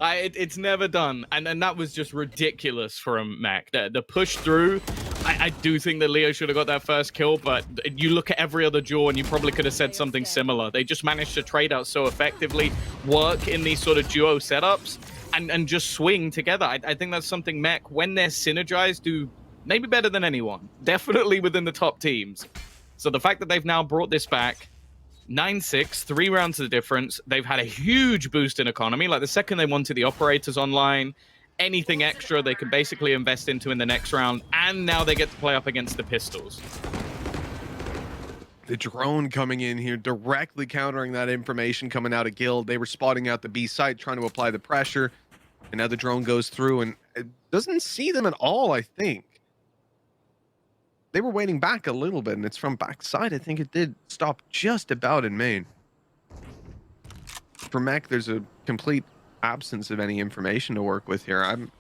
It's never done. And that was just ridiculous from Mac. The push through, I do think that Leo should have got that first kill, but you look at every other duel and you probably could have said something similar. They just managed to trade out so effectively, work in these sort of duo setups, and just swing together. I think that's something Mech, when they're synergized, do maybe better than anyone. Definitely within the top teams. So the fact that they've now brought this back, 9-6, 3 rounds of the difference. They've had a huge boost in economy. Like the second they wanted the operators online, anything extra they can basically invest into in the next round. And now they get to play up against the pistols. The drone coming in here, directly countering that information coming out of Guild. They were spotting out the B site, trying to apply the pressure. And now the drone goes through and it doesn't see them at all, I think. They were waiting back a little bit, and it's from backside. I think it did stop just about in main. For Mech, there's a complete absence of any information to work with here. I'm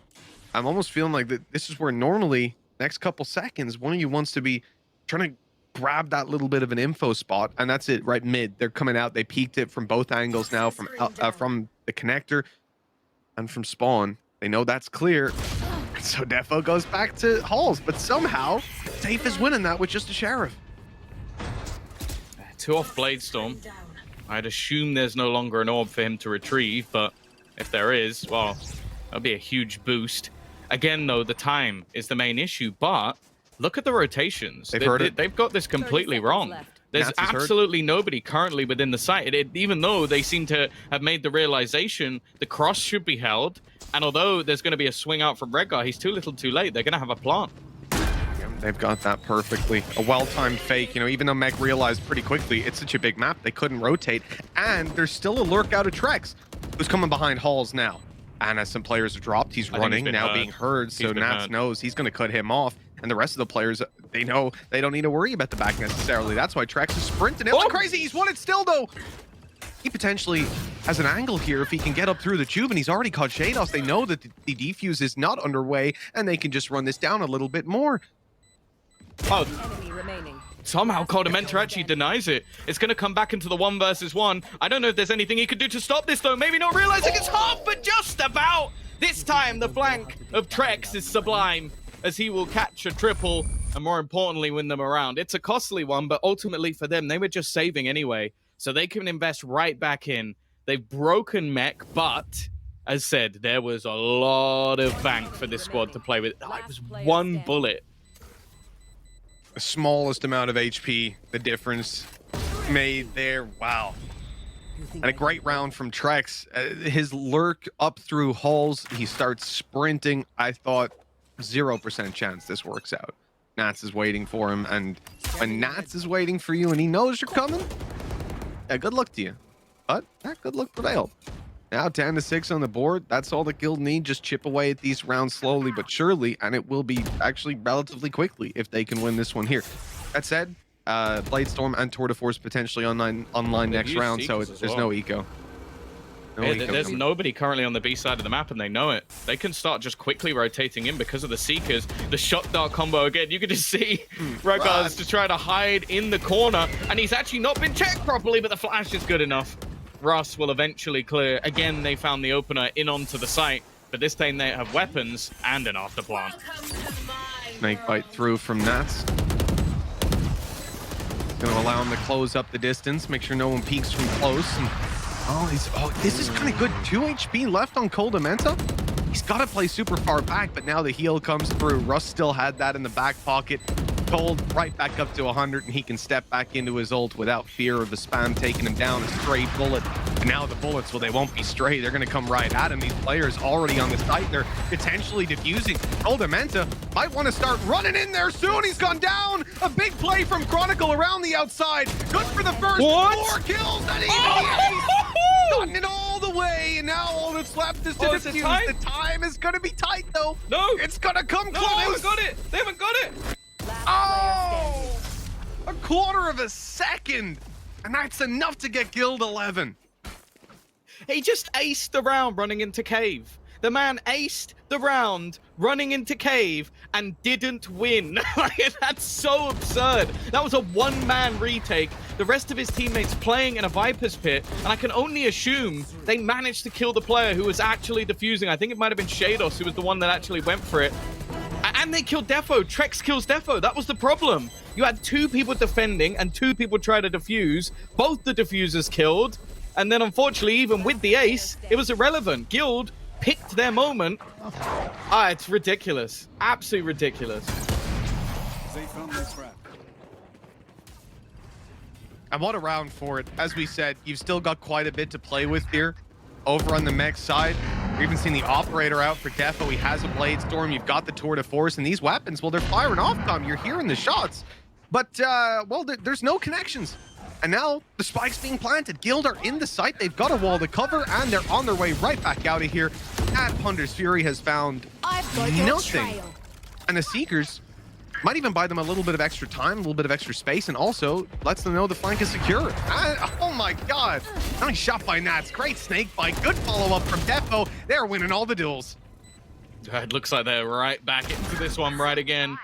almost feeling like that this is where normally next couple seconds one of you wants to be trying to grab that little bit of an info spot, and that's it right mid. They're coming out. They peeked it from both angles now, from the connector and from spawn. They know that's clear. So Defo goes back to Halls, but somehow Safe is winning that with just a Sheriff. 2 off Bladestorm. I'd assume there's no longer an orb for him to retrieve, but if there is, well, that'll be a huge boost. Again, though, the time is the main issue, but look at the rotations. They've got this completely wrong. There's Nats is hurt. absolutely nobody currently within the site. Even though they seem to have made the realization the cross should be held, and although there's going to be a swing out from Redguard, he's too little too late. They're going to have a plant. Yeah, they've got that perfectly. A well-timed fake, you know, even though Mech realized pretty quickly it's such a big map, they couldn't rotate. And there's still a lurk out of Trex, who's coming behind Halls now. And as some players have dropped, he's running, now being heard, so Nats knows he's going to cut him off. And the rest of the players, they know they don't need to worry about the back necessarily. That's why Trex is sprinting. It looks crazy. He's won it still, though. He potentially has an angle here if he can get up through the tube, and he's already caught Shadows. They know that the defuse is not underway, and they can just run this down a little bit more. Oh, somehow Coldamenta actually denies it. It's going to come back into the 1 versus 1. I don't know if there's anything he could do to stop this, though. Maybe not realizing it's half, but just about. This time, the flank of Trex is sublime, as he will catch a triple and, more importantly, win them around. It's a costly one, but ultimately for them, they were just saving anyway. so they can invest right back in. They've broken mech, but as said, there was a lot of bank for this squad to play with. It was one bullet. The smallest amount of HP, the difference made there. Wow. And a great round from Trex. His lurk up through halls. He starts sprinting. I thought 0% chance this works out. Nats is waiting for him. And when Nats is waiting for you and he knows you're coming, good luck to you. But that good luck prevailed. Now 10-6 on the board. That's all the Guild need. Just chip away at these rounds slowly but surely. And it will be actually relatively quickly if they can win this one here. That said, Bladestorm and Tour de Force potentially online next round, so there's no eco. There's nobody currently on the B side of the map, and they know it. They can start just quickly rotating in because of the Seekers. The shot dart combo again. You can just see Regards to try to hide in the corner, and he's actually not been checked properly, but the flash is good enough. Russ will eventually clear. Again, they found the opener in onto the site, but this time they have weapons and an afterplant. Snake bite through from Nats. Going to allow him to close up the distance, make sure no one peeks from close. And, this is kind of good. 2 HP left on Coldamenta. He's got to play super far back, but now the heal comes through. Russ still had that in the back pocket. Cold right back up to 100, and he can step back into his ult without fear of the spam taking him down. A stray bullet. And now the bullets, well, they won't be stray. They're going to come right at him. These players already on the site. They're potentially diffusing. Coldamenta might want to start running in there soon. He's gone down. A big play from Chronicle around the outside. Good for the first 4 kills. And he's gotten it all the way. And now all that's left is to defuse. The time is going to be tight, though. No. It's going to come close. They haven't got it. They haven't got it. Oh! A quarter of a second. And that's enough to get Guild 11. He just aced the round running into cave. The man aced the round running into cave and didn't win. That's so absurd. That was a one-man retake. The rest of his teammates playing in a Viper's pit, and I can only assume they managed to kill the player who was actually defusing. I think it might have been Shados who was the one that actually went for it. And they killed Defo. Trex kills Defo. That was the problem. You had 2 people defending and 2 people try to defuse. Both the defusers killed. And then unfortunately, even with the ace, it was irrelevant. Guild picked their moment. It's ridiculous. Absolutely ridiculous. They found their trap. And what a round for it. As we said, you've still got quite a bit to play with here. Over on the mech side, we've even seen the operator out for Defo. He has a Bladestorm. You've got the Tour de Force, and these weapons, well, they're firing off, Tom. You're hearing the shots, but well, there's no connections. And now the spike's being planted. Guild are in the site. They've got a wall to cover, and they're on their way right back out of here. And Hunter's Fury has found nothing. And the Seekers might even buy them a little bit of extra time, a little bit of extra space, and also lets them know the flank is secure. And, oh my God. Nice shot by Nats. Great snake bite. Good follow-up from Defo. They're winning all the duels. It looks like they're right back into this one right again.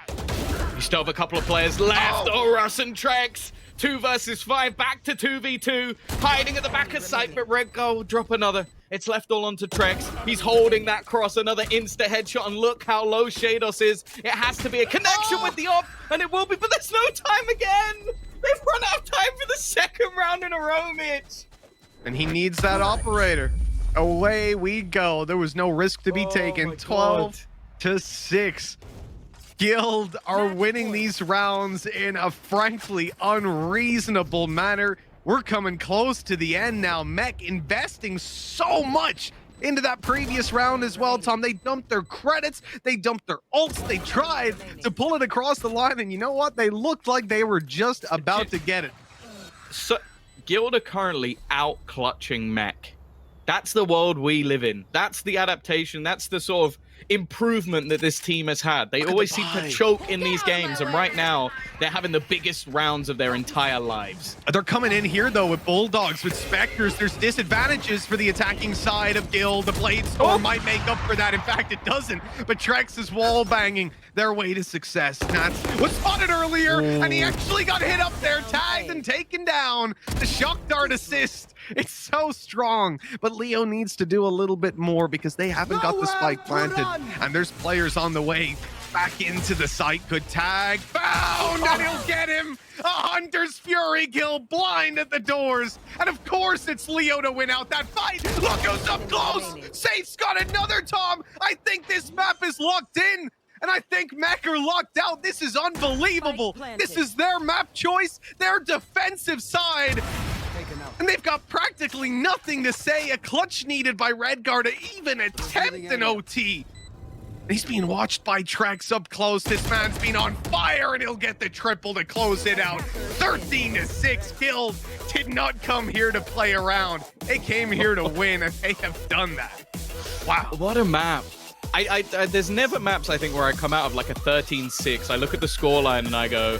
You still have a couple of players left. Oh, Russ and Trex. 2 versus 5, back to 2v2. Hiding at the back of sight, but Red Gull will drop another. It's left all onto Trex. He's holding that cross, another insta headshot, and look how low Shados is. It has to be a connection with the op, and it will be, but there's no time again. They've run out of time for the 2nd round in a row, Mitch. And he needs that operator. Away we go. There was no risk to be taken. 12-6. Guild are winning these rounds in a frankly unreasonable manner. We're coming close to the end now. Mech investing so much into that previous round as well, Tom. They dumped their credits, they dumped their ults, they tried to pull it across the line, and you know what? They looked like they were just about to get it. So, Guild are currently out-clutching Mech. That's the world we live in. That's the adaptation. That's the sort of improvement that this team has had. They always seem to choke in these games, and right now they're having the biggest rounds of their entire lives. They're coming in here though with Bulldogs, with Spectres. There's disadvantages for the attacking side of Guild. The Bladestorm might make up for that. In fact, it doesn't. But Trex is wall banging their way to success. Nats was spotted earlier, and he actually got hit up there, tagged and taken down. The shock dart assist. It's so strong, but Leo needs to do a little bit more because they haven't got the spike planted, and there's players on the way. back into the site. Good tag. Found, and he'll get him. A Hunter's Fury kill, blind at the doors. And of course, it's Leo to win out that fight. Look who's up close. Safe's got another Tom. I think this map is locked in. And I think Mech are locked out. This is unbelievable. This is their map choice, their defensive side. And they've got practically nothing to say. A clutch needed by Redguard to even attempt an OT. He's being watched by Trex up close. This man's been on fire, and he'll get the triple to close it out. 13-6 kills. Did not come here to play around. They came here to win, and they have done that. Wow. What a map. There's never maps, I think, where I come out of like a 13-6. I look at the scoreline and I go,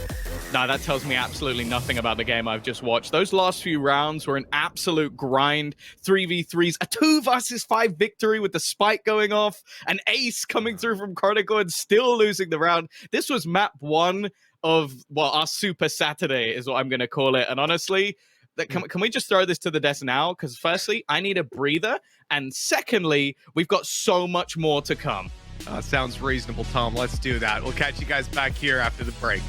nah, that tells me absolutely nothing about the game I've just watched. Those last few rounds were an absolute grind. 3v3s, a 2 versus 5 victory with the spike going off, an ace coming through from Chronicle and still losing the round. This was map 1 of, well, our Super Saturday is what I'm going to call it. And honestly, can we just throw this to the desk now? Because firstly, I need a breather. And secondly, we've got so much more to come. Sounds reasonable, Tom. Let's do that. We'll catch you guys back here after the break.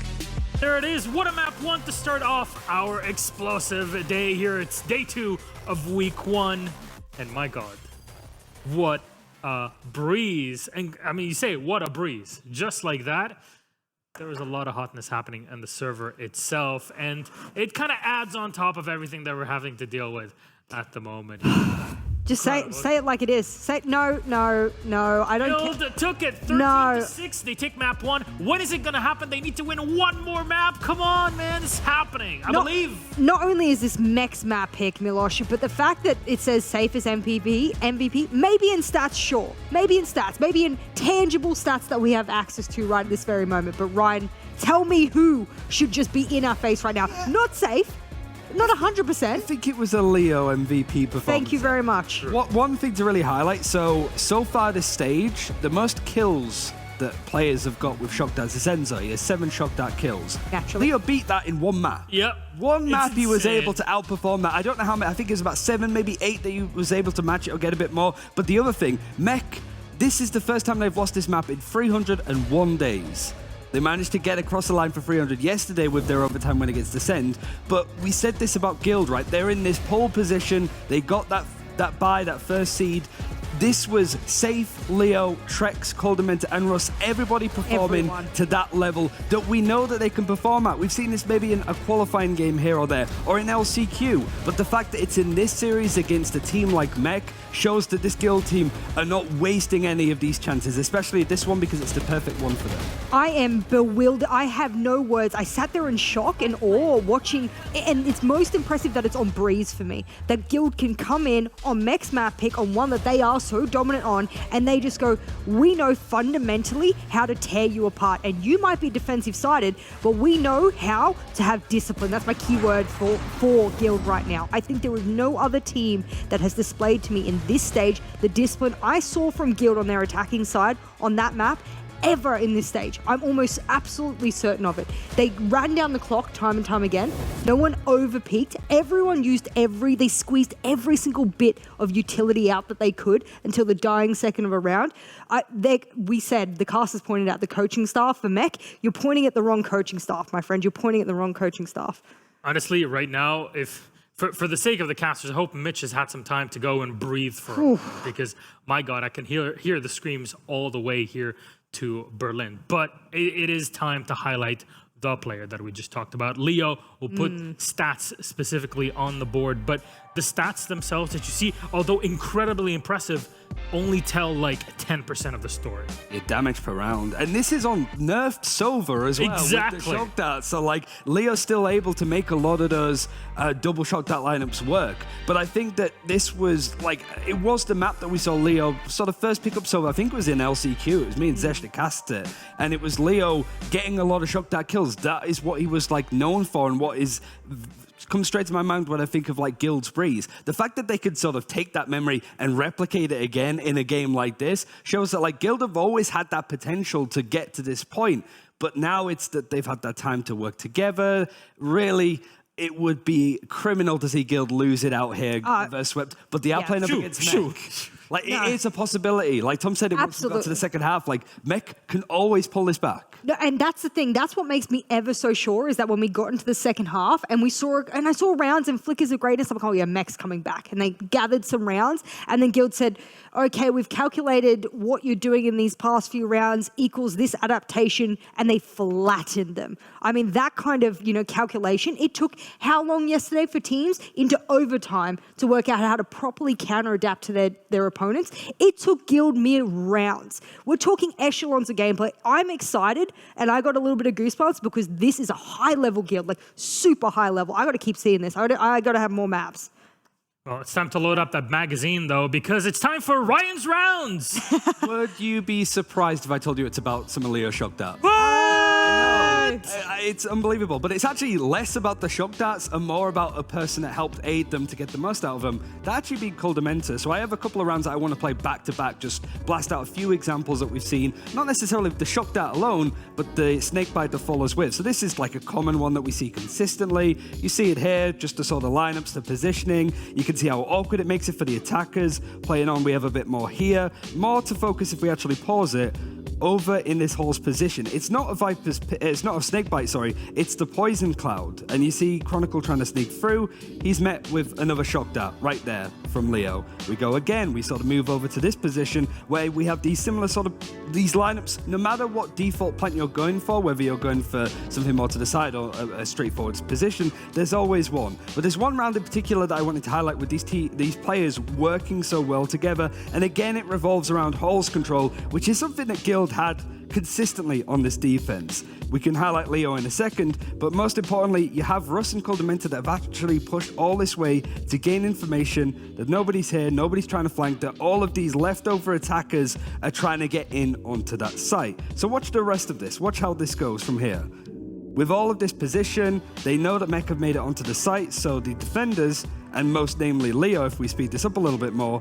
There it is. What a map 1 to start off our explosive day here. It's day 2 of week 1. And my God, what a breeze. And I mean, you say, what a breeze. Just like that. There was a lot of hotness happening on the server itself, and it kind of adds on top of everything that we're having to deal with at the moment. Just say it like it is. Say no. I don't. Guild took it 13-6. They take map 1. When is it gonna happen? They need to win one more map. Come on, man, it's happening. I believe. Not only is this Mech's map pick, Milosh, but the fact that it says safe as MVP, maybe in stats, sure. Maybe in stats, maybe in tangible stats that we have access to right at this very moment. But Ryan, tell me who should just be in our face right now. Not safe. Not 100%. I think it was a Leo MVP performance. Thank you very much. One thing to really highlight, so far this stage, the most kills that players have got with Shock Darts is Enzo. He has 7 Shock Dart kills. Naturally. Leo beat that in 1 map. Yep. One map he was able to outperform that. I don't know how many, I think it was about 7, maybe 8 that he was able to match it or get a bit more. But the other thing, Mech, this is the first time they've lost this map in 301 days. They managed to get across the line for 300 yesterday with their overtime win against Descend. But we said this about Guild, right? They're in this pole position. They got that bye, that first seed. This was safe, Leo, Trex, Coldamenta, and Russ, everybody performing to that level that we know that they can perform at. We've seen this maybe in a qualifying game here or there, or in LCQ, but the fact that it's in this series against a team like Mech shows that this Guild team are not wasting any of these chances, especially this one because it's the perfect one for them. I am bewildered. I have no words. I sat there in shock and awe watching, and it's most impressive that it's on Breeze for me. That Guild can come in on Mech's map pick on one that they are so dominant on, and they just go, we know fundamentally how to tear you apart, and you might be defensive sided, but we know how to have discipline. That's my keyword for Guild right now. I think there is no other team that has displayed to me in this stage the discipline I saw from Guild on their attacking side on that map ever in this stage. I'm almost absolutely certain of it. They ran down the clock time and time again. No one overpeaked. Everyone they squeezed every single bit of utility out that they could until the dying second of a round. We said, the casters pointed out the coaching staff for Mech. You're pointing at the wrong coaching staff, my friend. You're pointing at the wrong coaching staff. Honestly, right now, for the sake of the casters, I hope Mitch has had some time to go and breathe for it, because my God, I can hear the screams all the way here to Berlin. But it is time to highlight the player that we just talked about. Leo will put stats specifically on the board, but the stats themselves that you see, although incredibly impressive, only tell like 10% of the story. Your damage per round. And this is on nerfed Silver as well. Exactly. With the shock dart. So like Leo's still able to make a lot of those double shock dart lineups work. But I think that this was like, it was the map that we saw Leo sort of first pick up Silver. I think it was in LCQ. It was me and Zesh that cast it. And it was Leo getting a lot of shock dart kills. That is what he was like known for, and what is comes straight to my mind when I think of like Guild's Breeze. The fact that they could sort of take that memory and replicate it again in a game like this shows that like Guild have always had that potential to get to this point, but now it's that they've had that time to work together. Really, it would be criminal to see Guild lose it out here, verse swept, but they are playing up against Mech. Like, it is a possibility. Like Tom said, once we got to the second half, like, Mech can always pull this back. No, and that's the thing. That's what makes me ever so sure is that when we got into the second half and I saw rounds and flickers of greatness, I'm like, oh yeah, Mech's coming back. And they gathered some rounds and then Guild said, okay, we've calculated what you're doing in these past few rounds equals this adaptation, and they flattened them. I mean, that kind of, calculation, it took how long yesterday for teams into overtime to work out how to properly counter-adapt to their opponents. It took Guild mere rounds. We're talking echelons of gameplay. I'm excited, and I got a little bit of goosebumps because this is a high-level Guild, like super high level. I got to keep seeing this. I got to have more maps. Well, it's time to load up that magazine, though, because it's time for Ryan's Rounds. Would you be surprised if I told you it's about some Leo shock darts? It's unbelievable, but it's actually less about the shock darts and more about a person that helped aid them to get the most out of them. That actually beat Coldamenta. So I have a couple of rounds that I want to play back to back, just blast out a few examples that we've seen, not necessarily the shock dart alone, but the snake bite that follows with. So this is like a common one that we see consistently. You see it here, just the sort of lineups, the positioning. You can see how awkward it makes it for the attackers. Playing on, we have a bit more here. More to focus if we actually pause it. Over in this horse position. It's not a snake bite, sorry. It's the poison cloud. And you see Chronicle trying to sneak through. He's met with another shock dart right there from Leo. We go again. We sort of move over to this position where we have these similar these lineups. No matter what default plant you're going for, whether you're going for something more to the side or a straightforward position, there's always one. But there's one round in particular that I wanted to highlight with these players working so well together. And again, it revolves around horse control, which is something that Guild had consistently on this defense. We can highlight Leo in a second, but most importantly, you have Russ and Coldamenta that have actually pushed all this way to gain information that nobody's here, nobody's trying to flank, that all of these leftover attackers are trying to get in onto that site. So watch the rest of this. Watch how this goes from here. With all of this position, they know that Mech have made it onto the site, so the defenders, and most namely Leo, if we speed this up a little bit more,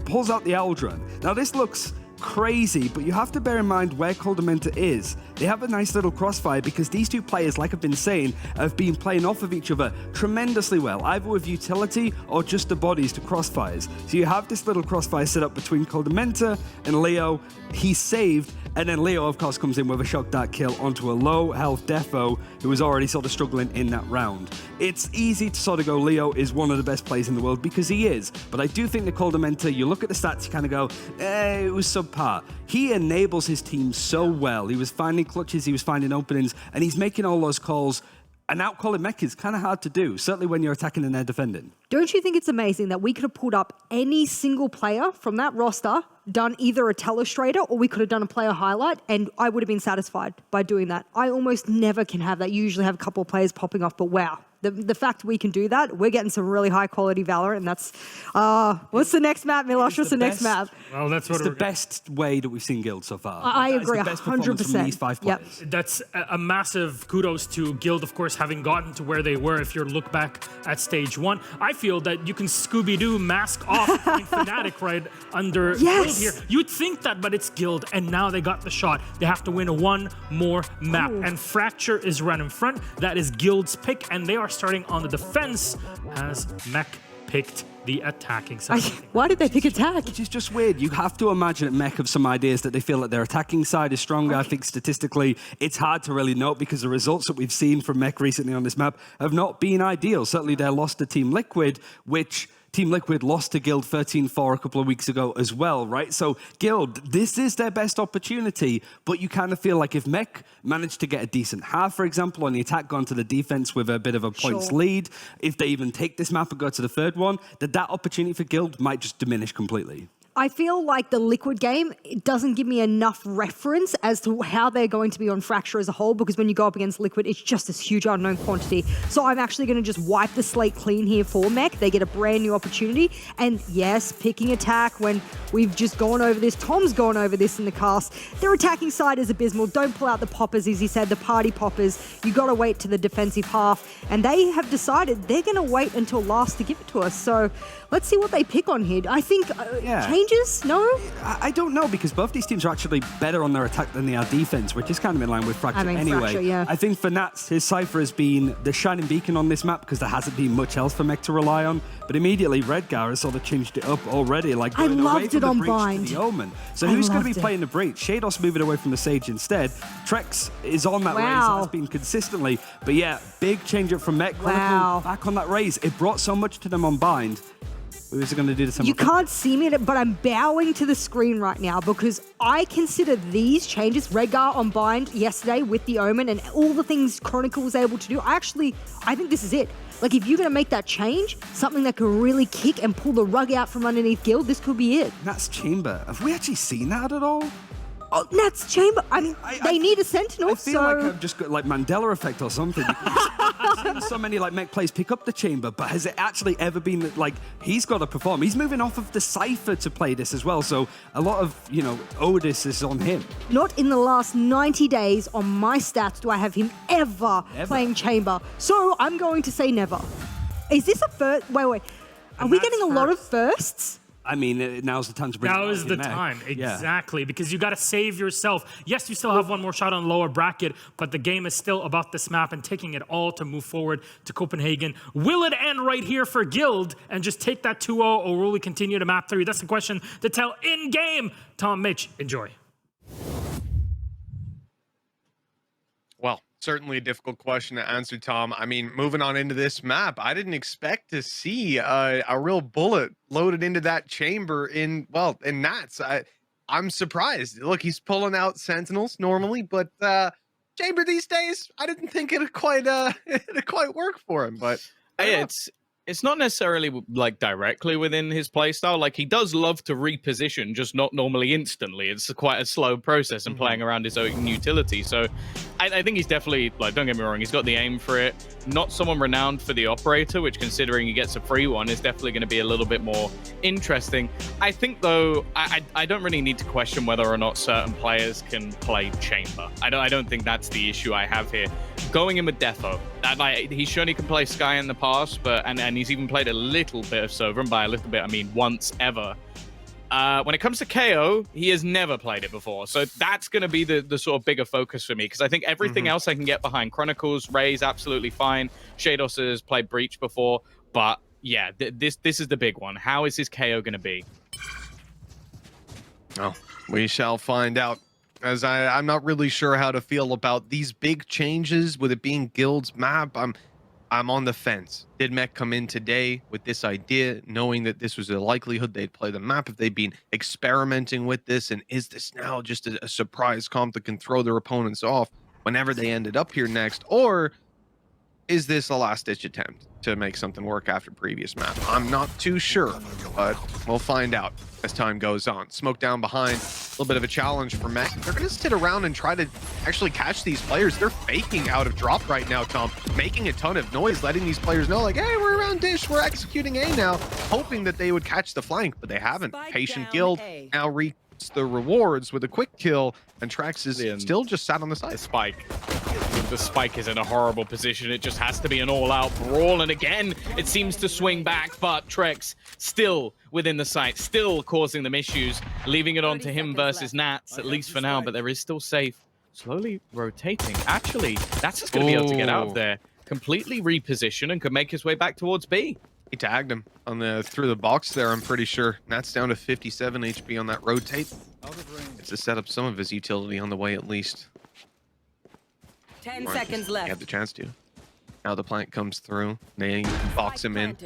pulls out the Aldrun. Now this looks crazy, but you have to bear in mind where Coldamenta is. They have a nice little crossfire because these two players, like I've been saying, have been playing off of each other tremendously well, either with utility or just the bodies to crossfires. So you have this little crossfire set up between Coldamenta and Leo. He's saved, and then Leo, of course, comes in with a shock dart kill onto a low health Defo who was already sort of struggling in that round. It's easy to sort of go Leo is one of the best players in the world because he is, but I do think that Coldamenta, you look at the stats, you kind of go, it was subpar. He enables his team so well. He was finding clutches, he was finding openings, and he's making all those calls. And out-calling Mech is kind of hard to do, certainly when you're attacking and they're defending. Don't you think it's amazing that we could have pulled up any single player from that roster, done either a telestrator or we could have done a player highlight, and I would have been satisfied by doing that. I almost never can have that. You usually have a couple of players popping off, but wow. The fact we can do that, we're getting some really high quality Valorant, and that's what's the next map, Milosh? What's the next map? Well, that's what it's the best way that we've seen Guild so far. I agree, the best performance 100%. from these 5 players. Yep. That's a massive kudos to Guild, of course, having gotten to where they were. If you look back at stage 1, I feel that you can Scooby-Doo mask off Fnatic right under Guild here. You'd think that, but it's Guild, and now they got the shot. They have to win one more map, and Fracture is right in front. That is Guild's pick, and they are starting on the defense as Mech picked the attacking side. Why did they pick attack? Which is just weird. You have to imagine that Mech have some ideas that they feel that their attacking side is stronger. I think statistically, it's hard to really note because the results that we've seen from Mech recently on this map have not been ideal. Certainly, they lost to Team Liquid, which Team Liquid lost to Guild 13-4 a couple of weeks ago as well, right? So Guild, this is their best opportunity, but you kind of feel like if Mech managed to get a decent half, for example, on the attack, gone to the defense with a bit of a points lead, if they even take this map and go to the third one, that opportunity for Guild might just diminish completely. I feel like the Liquid game, it doesn't give me enough reference as to how they're going to be on Fracture as a whole, because when you go up against Liquid, it's just this huge unknown quantity. So I'm actually going to just wipe the slate clean here for Mech. They get a brand new opportunity. And yes, picking attack when we've just gone over this. Tom's gone over this in the cast. Their attacking side is abysmal. Don't pull out the poppers, as he said, the party poppers. You got to wait to the defensive half. And they have decided they're going to wait until last to give it to us. So let's see what they pick on here. I think changing changes? No? I don't know, because both these teams are actually better on their attack than they are defense, which is kind of in line with Fracture anyway. Fracture, yeah. I think for Nats, his Cypher has been the shining beacon on this map because there hasn't been much else for Mech to rely on. But immediately, Redgar has sort of changed it up already. Like I going away loved from it the on Breach Bind. to the Omen. So I who's going to loved be it. playing the Breach? Shados moving away from the Sage instead. Trex is on that Wow. raise, has been consistently. But yeah, big change up from Mech. Chronicle Wow. back on that raise. It brought so much to them on Bind. Who's it going to do to some? You can't see me, but I'm bowing to the screen right now because I consider these changes, Redgar on Bind yesterday with the Omen and all the things Chronicle was able to do, I think this is it. Like, if you're going to make that change, something that can really kick and pull the rug out from underneath Guild, this could be it. Nats Chamber. Have we actually seen that at all? Oh, Nats Chamber. I mean, they need a Sentinel, I feel like I've just got like Mandela effect or something. I've seen so many like Mech players pick up the Chamber, but has it actually ever been that, like, he's got to perform? He's moving off of the Cypher to play this as well, so a lot of, Odys is on him. Not in the last 90 days on my stats do I have him ever playing Chamber. So I'm going to say never. Is this a first? Wait. Are we getting a lot of firsts? I mean, now's the time to bring. Now is the time, exactly, because you got to save yourself. Yes, you still have one more shot on lower bracket, but the game is still about this map and taking it all to move forward to Copenhagen. Will it end right here for Guild and just take that 2-0, or will we continue to map 3? That's the question to tell in game. Tom, Mitch, enjoy. Well, certainly a difficult question to answer, Tom. I mean, moving on into this map, I didn't expect to see a real bullet loaded into that chamber in Nats. I'm surprised. Look, he's pulling out Sentinels normally, but chamber these days, I didn't think it'd quite work for him. But it's not necessarily like directly within his playstyle. Like, he does love to reposition, just not normally instantly. It's quite a slow process and playing around his own utility. So I think he's definitely, like, don't get me wrong, he's got the aim for it. Not someone renowned for the operator, which, considering he gets a free one, is definitely going to be a little bit more interesting. I think, though, I don't really need to question whether or not certain players can play Chamber. I don't think that's the issue I have here. Going in with Defo, he's shown he can play Sky in the past, but and he's even played a little bit of Sovereign. By a little bit, I mean once ever. When it comes to KO, he has never played it before. So that's going to be the sort of bigger focus for me, because I think everything else I can get behind. Chronicles, Ray's absolutely fine. Shados has played Breach before. But yeah, this is the big one. How is his KO going to be? Oh, we shall find out. As I'm not really sure how to feel about these big changes with it being Guild's map. I'm on the fence. Did Mech come in today with this idea, knowing that this was a likelihood they'd play the map if they'd been experimenting with this? And is this now just a surprise comp that can throw their opponents off whenever they ended up here next? Or is this a last-ditch attempt to make something work after previous map? I'm not too sure, but we'll find out as time goes on. Smoke down behind, a little bit of a challenge for Mech. They're going to sit around and try to actually catch these players. They're faking out of drop right now, Tom, making a ton of noise, letting these players know, like, hey, we're around Dish, we're executing A now, hoping that they would catch the flank, but they haven't. Patient Guild now reaps the rewards with a quick kill, and Trax is still just sat on the side. The spike is in a horrible position. It just has to be an all-out brawl, and again it seems to swing back, but Trex still within the site, still causing them issues, leaving it on to him versus Nats, at least for now, but there is still Safe slowly rotating. Actually, Nats is going to be able to get out of there, completely reposition, and could make his way back towards B. He tagged him on through the box there, I'm pretty sure. Nats down to 57 HP on that rotate. It's to set up some of his utility on the way, at least. 10 seconds left. You have the chance to. Now the plant comes through. They box him in.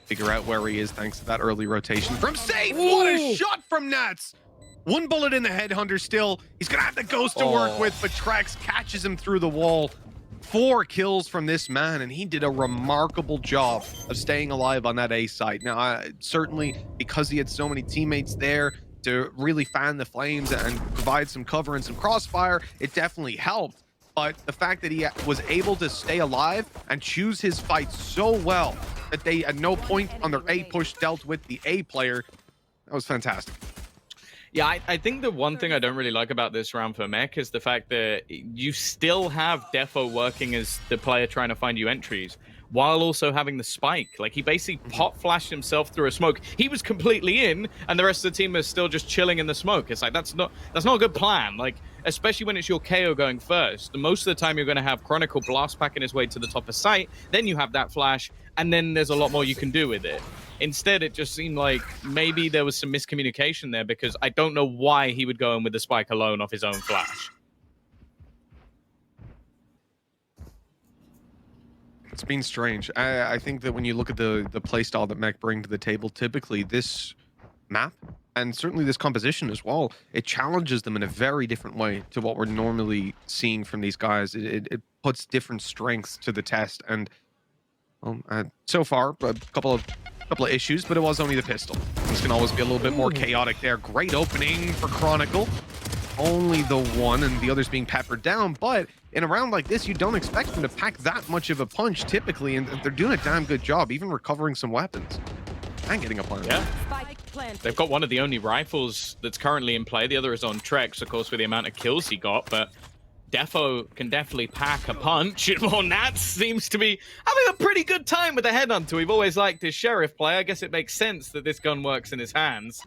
Figure out where he is thanks to that early rotation from Safe. What a shot from Nats! One bullet in the headhunter still. He's gonna have the ghost to work with, but Trax catches him through the wall. 4 kills from this man, and he did a remarkable job of staying alive on that A site. Now, certainly because he had so many teammates there to really fan the flames and provide some cover and some crossfire, it definitely helped. But the fact that he was able to stay alive and choose his fight so well that they at no point on their A push dealt with the A player, that was fantastic. Yeah, I think the one thing I don't really like about this round for Mech is the fact that you still have Defo working as the player trying to find you entries. while also having the spike. Like, he basically pop flashed himself through a smoke. He was completely in, and the rest of the team is still just chilling in the smoke. It's like, that's not a good plan. Like, especially when it's your KO going first. Most of the time, you're going to have Chronicle blast packing his way to the top of site. Then you have that flash, and then there's a lot more you can do with it. Instead, it just seemed like maybe there was some miscommunication there, because I don't know why he would go in with the spike alone off his own flash. It's been strange. I think that when you look at the playstyle that Mech bring to the table, typically this map, and certainly this composition as well, it challenges them in a very different way to what we're normally seeing from these guys. It puts different strengths to the test, and so far, a couple of issues, but it was only the pistol. This can always be a little bit more chaotic there. Great opening for Chronicle. Only the one, and the others being peppered down, but in a round like this, you don't expect them to pack that much of a punch typically, and they're doing a damn good job, even recovering some weapons and getting up on it. Yeah. They've got one of the only rifles that's currently in play. The other is on Trex, of course, with the amount of kills he got, but Defo can definitely pack a punch. Well, Nats seems to be having a pretty good time with the headhunter. We've always liked his sheriff play. I guess it makes sense that this gun works in his hands.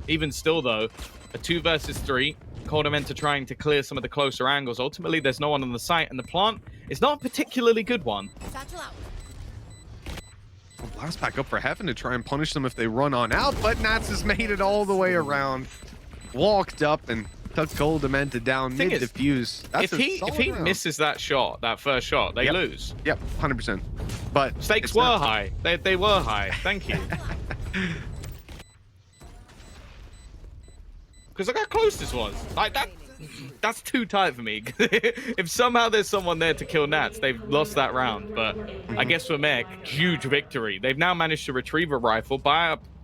Even still, though, a 2 versus 3. Coldamenta trying to clear some of the closer angles. Ultimately, there's no one on the site, and the plant is not a particularly good one. Well, blast back up for Heaven to try and punish them if they run on out, but Nats has made it all the way around. Walked up and took Coldamenta down mid-defuse. If he misses that shot, that first shot, they lose. Yep, 100%. But stakes were high. They were high. Thank you. Because look how close this was. Like, that's too tight for me. If somehow there's someone there to kill Nats, they've lost that round. But I guess for Mech, huge victory. They've now managed to retrieve a rifle,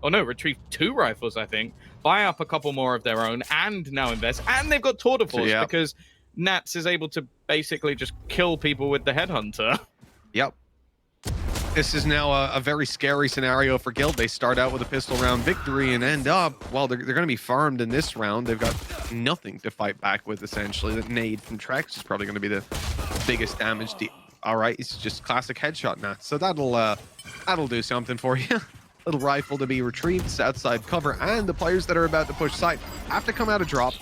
retrieve 2 rifles, I think, buy up a couple more of their own, and now invest. And they've got Tour de Force, because Nats is able to basically just kill people with the headhunter. Yep. This is now a very scary scenario for Guild. They start out with a pistol round victory and end up, well, they're going to be farmed in this round. They've got nothing to fight back with, essentially. That nade from Trex is probably going to be the biggest damage. All right, it's just classic headshot now. So that'll do something for you. Little rifle to be retrieved, outside cover, and the players that are about to push side have to come out of drop.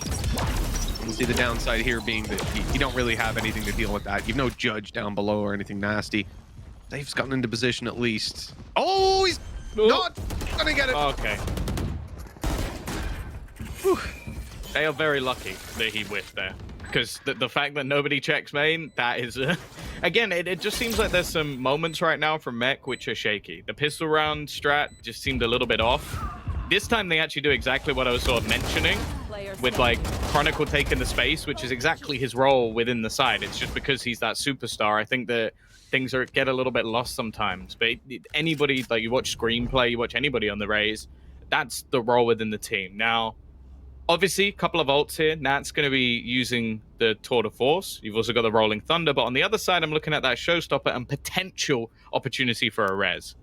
We'll see the downside here being that you don't really have anything to deal with that. You've no judge down below or anything nasty. Dave's gotten into position at least. Oh, he's not gonna get it. Okay. Whew. They are very lucky that he whiffed there. Because the fact that nobody checks main, that is... again, it just seems like there's some moments right now from Mech which are shaky. The pistol round strat just seemed a little bit off. This time they actually do exactly what I was sort of mentioning, with like Chronicle taking the space, which is exactly his role within the side. It's just because he's that superstar. I think that things get a little bit lost sometimes. But anybody, like you watch Screenplay, you watch anybody on the Rays, that's the role within the team. Now, obviously, a couple of ults here. Nat's going to be using the Tour de Force. You've also got the Rolling Thunder. But on the other side, I'm looking at that Showstopper and potential opportunity for a res.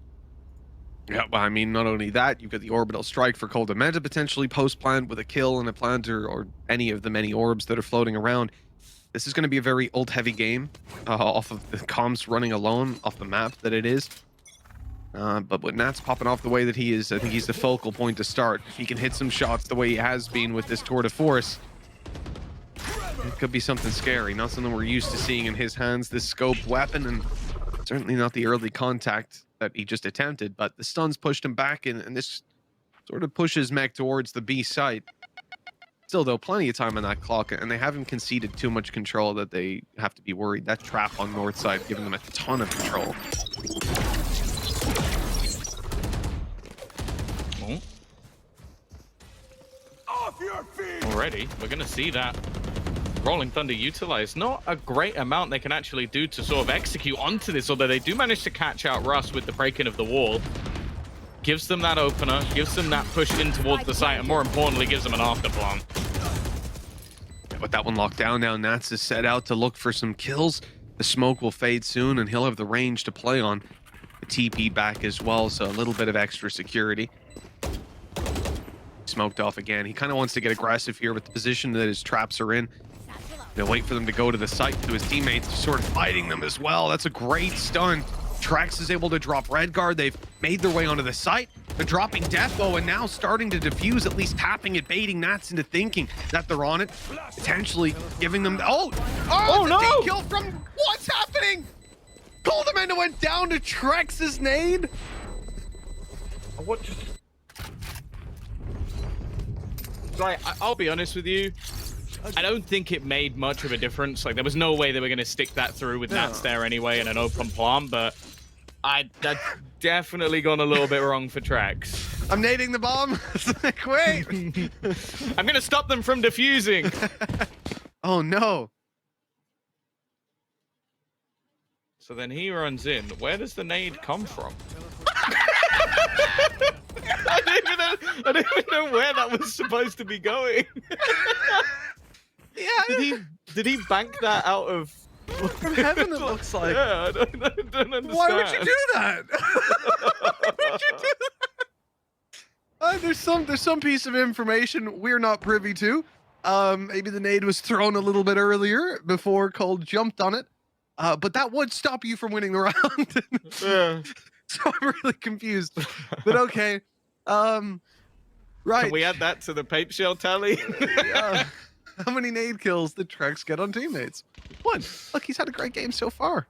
Yeah, well, I mean, not only that, you've got the Orbital Strike for Coldamenta potentially post-plant with a kill and a plant or any of the many orbs that are floating around. This is going to be a very ult-heavy game off of the comms running alone off the map that it is. But with Nats popping off the way that he is, I think he's the focal point to start. If he can hit some shots the way he has been with this Tour de Force, it could be something scary. Not something we're used to seeing in his hands, this scoped weapon, and certainly not the early contact that he just attempted. But the stuns pushed him back, and this sort of pushes Mech towards the B site. Still, though, plenty of time on that clock, and they haven't conceded too much control that they have to be worried. That trap on north side giving them a ton of control. Off your feet! Already, we're going to see that Rolling Thunder utilized. Not a great amount they can actually do to sort of execute onto this, although they do manage to catch out Russ with the breaking of the wall. Gives them that opener, gives them that push in towards the site, and more importantly, gives them an afterplant. With that one locked down now, Nats is set out to look for some kills. The smoke will fade soon, and he'll have the range to play on. The TP back as well, so a little bit of extra security. Smoked off again. He kind of wants to get aggressive here with the position that his traps are in. They'll wait for them to go to the site, to his teammates, sort of fighting them as well. That's a great stun. Trex is able to drop Redguard. They've made their way onto the site. They're dropping Defo and now starting to defuse, at least tapping it, baiting Nats into thinking that they're on it. Potentially giving them... Oh no! Nade kill from... What's happening? Coldamenta went down to Trex's nade. What just... Like, I'll be honest with you. I don't think it made much of a difference. Like, there was no way they were going to stick that through with Nats there anyway and an open plant, but that's definitely gone a little bit wrong for Trex. I'm nading the bomb. Wait. I'm going to stop them from defusing. Oh, no. So then he runs in. Where does the nade come from? I don't even know where that was supposed to be going. Yeah. Did he bank that out of from heaven? It looks like. Yeah, I don't understand. Why would you do that? Why would you do that? There's some piece of information we're not privy to. Maybe the nade was thrown a little bit earlier before Cold jumped on it. But that would stop you from winning the round. Yeah. So I'm really confused. But okay. Right. Can we add that to the Pape Shell tally? How many nade kills did Trex get on teammates? One. Look, he's had a great game so far.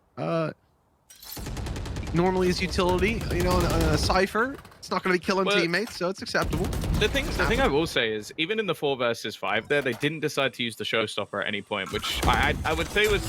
Normally his utility, you know, a Cypher, it's not going to be killing teammates, so it's acceptable. The thing I will say is, even in the 4 versus 5 there, they didn't decide to use the showstopper at any point, which I would say was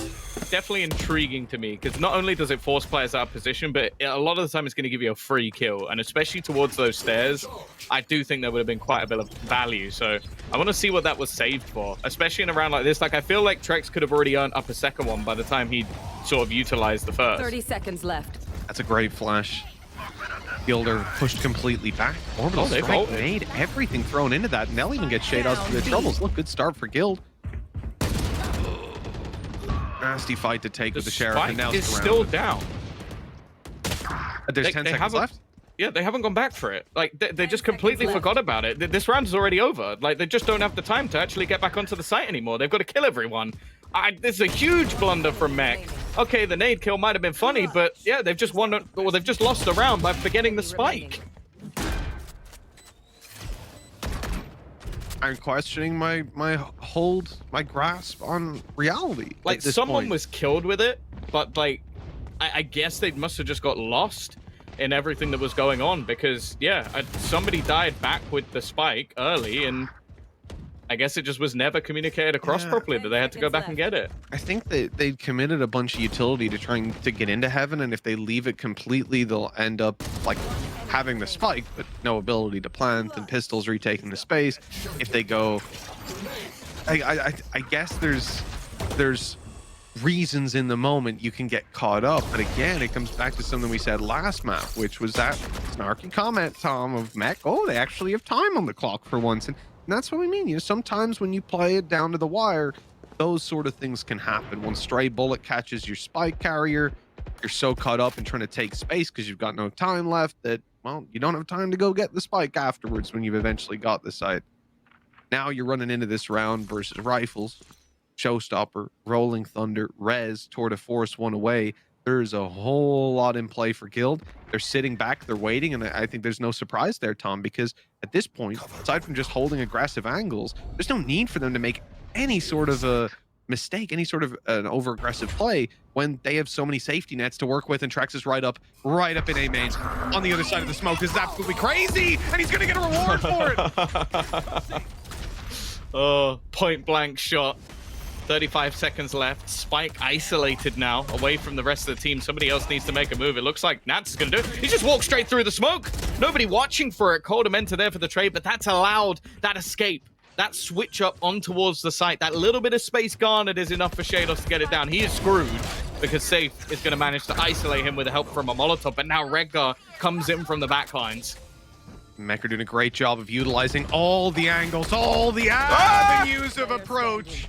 definitely intriguing to me, because not only does it force players out of position, but a lot of the time it's going to give you a free kill, and especially towards those stairs, I do think there would have been quite a bit of value, so I want to see what that was saved for, especially in a round like this. Like, I feel like Trex could have already earned up a second one by the time he sort of utilized the first. 30 seconds left. That's a great flash. Gilder pushed completely back. Orbital strike made everything thrown into that, and they'll even get shade outs for their troubles. Look, good start for Guild. Nasty fight to take with the Sheriff, and now it's still down. There's 10 seconds left? Yeah, they haven't gone back for it. Like, they just completely forgot about it. This round is already over. Like, they just don't have the time to actually get back onto the site anymore. They've got to kill everyone. This is a huge blunder from Mech. Okay, the nade kill might have been funny, but yeah, they've just won, or they've just lost the round by forgetting the spike. I'm questioning my grasp on reality. Like, someone was killed with it, but like, I guess they must have just got lost in everything that was going on, because yeah, somebody died back with the spike early, and I guess it just was never communicated across properly that they had to go back and get it. I think they committed a bunch of utility to trying to get into heaven, and if they leave it completely, they'll end up like having the spike, but no ability to plant, and Pistols retaking the space. If they go, I guess there's reasons in the moment you can get caught up, but again, it comes back to something we said last map, which was that snarky comment, Tom, of Mech. Oh, they actually have time on the clock for once, and that's what we mean. You know, sometimes when you play it down to the wire, those sort of things can happen. When stray bullet catches your spike carrier, you're so caught up in trying to take space because you've got no time left that, well, you don't have time to go get the spike afterwards when you've eventually got the site. Now you're running into this round versus Rifles, Showstopper, Rolling Thunder, Rez, Tour de Force one away. There's a whole lot in play for Guild. They're sitting back, they're waiting, and I think there's no surprise there, Tom, because at this point, aside from just holding aggressive angles, there's no need for them to make any sort of a mistake, any sort of an over-aggressive play when they have so many safety nets to work with, and Trex is right up in A main on the other side of the smoke. This is absolutely crazy, and he's gonna get a reward for it. Oh, point blank shot. 35 seconds left. Spike isolated now, away from the rest of the team. Somebody else needs to make a move. It looks like Nats is going to do it. He just walked straight through the smoke. Nobody watching for it. Coldamenta there for the trade, but that's allowed that escape. That switch up on towards the site. That little bit of space garnered is enough for Shados to get it down. He is screwed because Safe is going to manage to isolate him with the help from a Molotov, but now Redgar comes in from the backlines. Mech are doing a great job of utilizing all the angles, all the avenues of approach.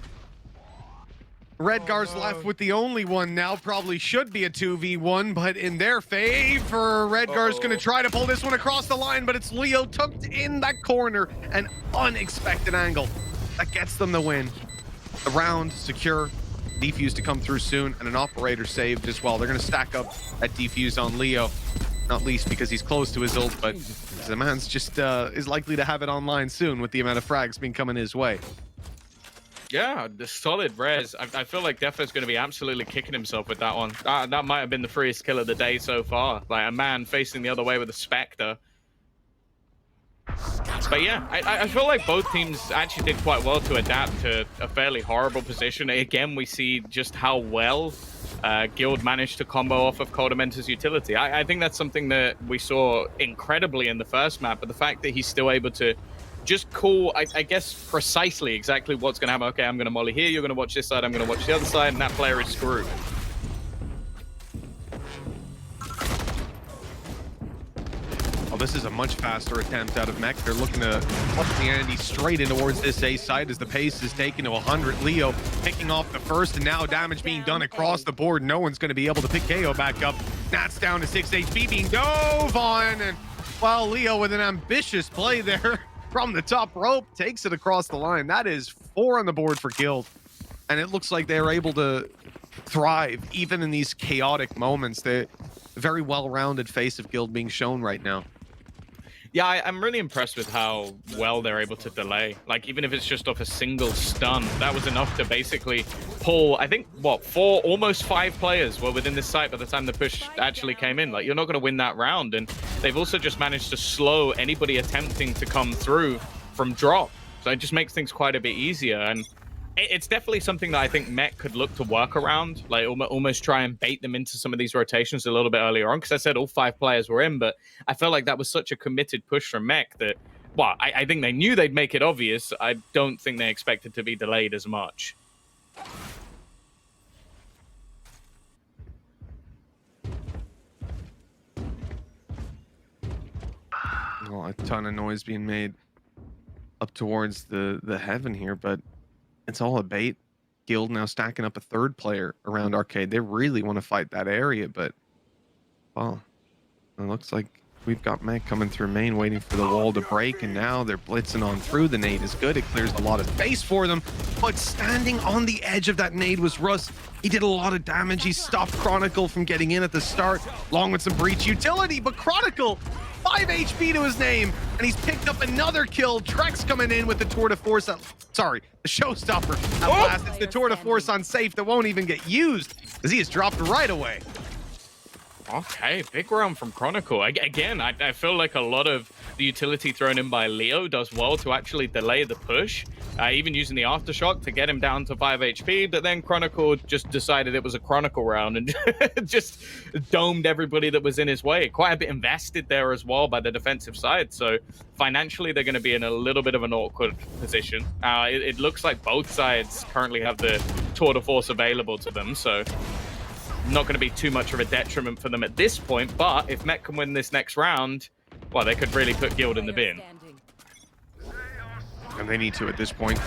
Redgar's left with the only one now. Probably should be a 2v1, but in their favor, Redgar's going to try to pull this one across the line, but it's Leo tucked in that corner. An unexpected angle that gets them the win. The round secure. defuse to come through soon, and an operator saved as well. They're going to stack up that defuse on Leo, not least because he's close to his ult, but the man's just is likely to have it online soon with the amount of frags being coming his way. Yeah, the solid res. I feel like Defo's going to be absolutely kicking himself with that one. That might have been the freest kill of the day so far. Like a man facing the other way with a Spectre. But yeah, I feel like both teams actually did quite well to adapt to a fairly horrible position. Again, we see just how well Guild managed to combo off of Coldamenter's utility. I think that's something that we saw incredibly in the first map, but the fact that he's still able to just call, I guess, precisely exactly what's going to happen. Okay, I'm going to molly here, you're going to watch this side, I'm going to watch the other side, and that player is screwed. Oh, this is a much faster attempt out of Mech. They're looking to put the entity straight in towards this A side as the pace is taken to 100. Leo picking off the first, and now damage being done across the board. No one's going to be able to pick KO back up. Nats down to 6 HP, being dove on, and well, Leo with an ambitious play there from the top rope takes it across the line. That is 4 on the board for Guild, and it looks like they're able to thrive even in these chaotic moments. The very well-rounded face of Guild being shown right now. Yeah, I'm really impressed with how well they're able to delay. Like, even if it's just off a single stun, that was enough to basically pull, I think, what, 4, almost 5 players were within this site by the time the push actually came in. Like, you're not going to win that round. And they've also just managed to slow anybody attempting to come through from drop. So it just makes things quite a bit easier. And it's definitely something that I think Mech could look to work around, like almost try and bait them into some of these rotations a little bit earlier on, because I said all 5 players were in, but I felt like that was such a committed push from Mech that, well, I think they knew they'd make it obvious. I don't think they expected to be delayed as much. Well, a ton of noise being made up towards the heaven here, but it's all a bait. Guild now stacking up a 3rd player around Arcade. They really want to fight that area, but well, it looks like we've got Mech coming through main, waiting for the wall to break, and now they're blitzing on through. The nade is good. It clears a lot of space for them, but standing on the edge of that nade was Russ. He did a lot of damage. He stopped Chronicle from getting in at the start, along with some breach utility, but Chronicle, 5 HP to his name, and he's picked up another kill. Trex coming in with the tour de force. Sorry, the showstopper at last. It's the tour de force on safe that won't even get used, as he is dropped right away. Okay, big round from Chronicle. Again, I feel like a lot of the utility thrown in by Leo does well to actually delay the push, even using the Aftershock to get him down to 5 HP, but then Chronicle just decided it was a Chronicle round and just domed everybody that was in his way. Quite a bit invested there as well by the defensive side, so financially they're going to be in a little bit of an awkward position. It looks like both sides currently have the tour de force available to them, so not going to be too much of a detriment for them at this point, but if Mech can win this next round, well, they could really put Guild in the bin. And they need to at this point.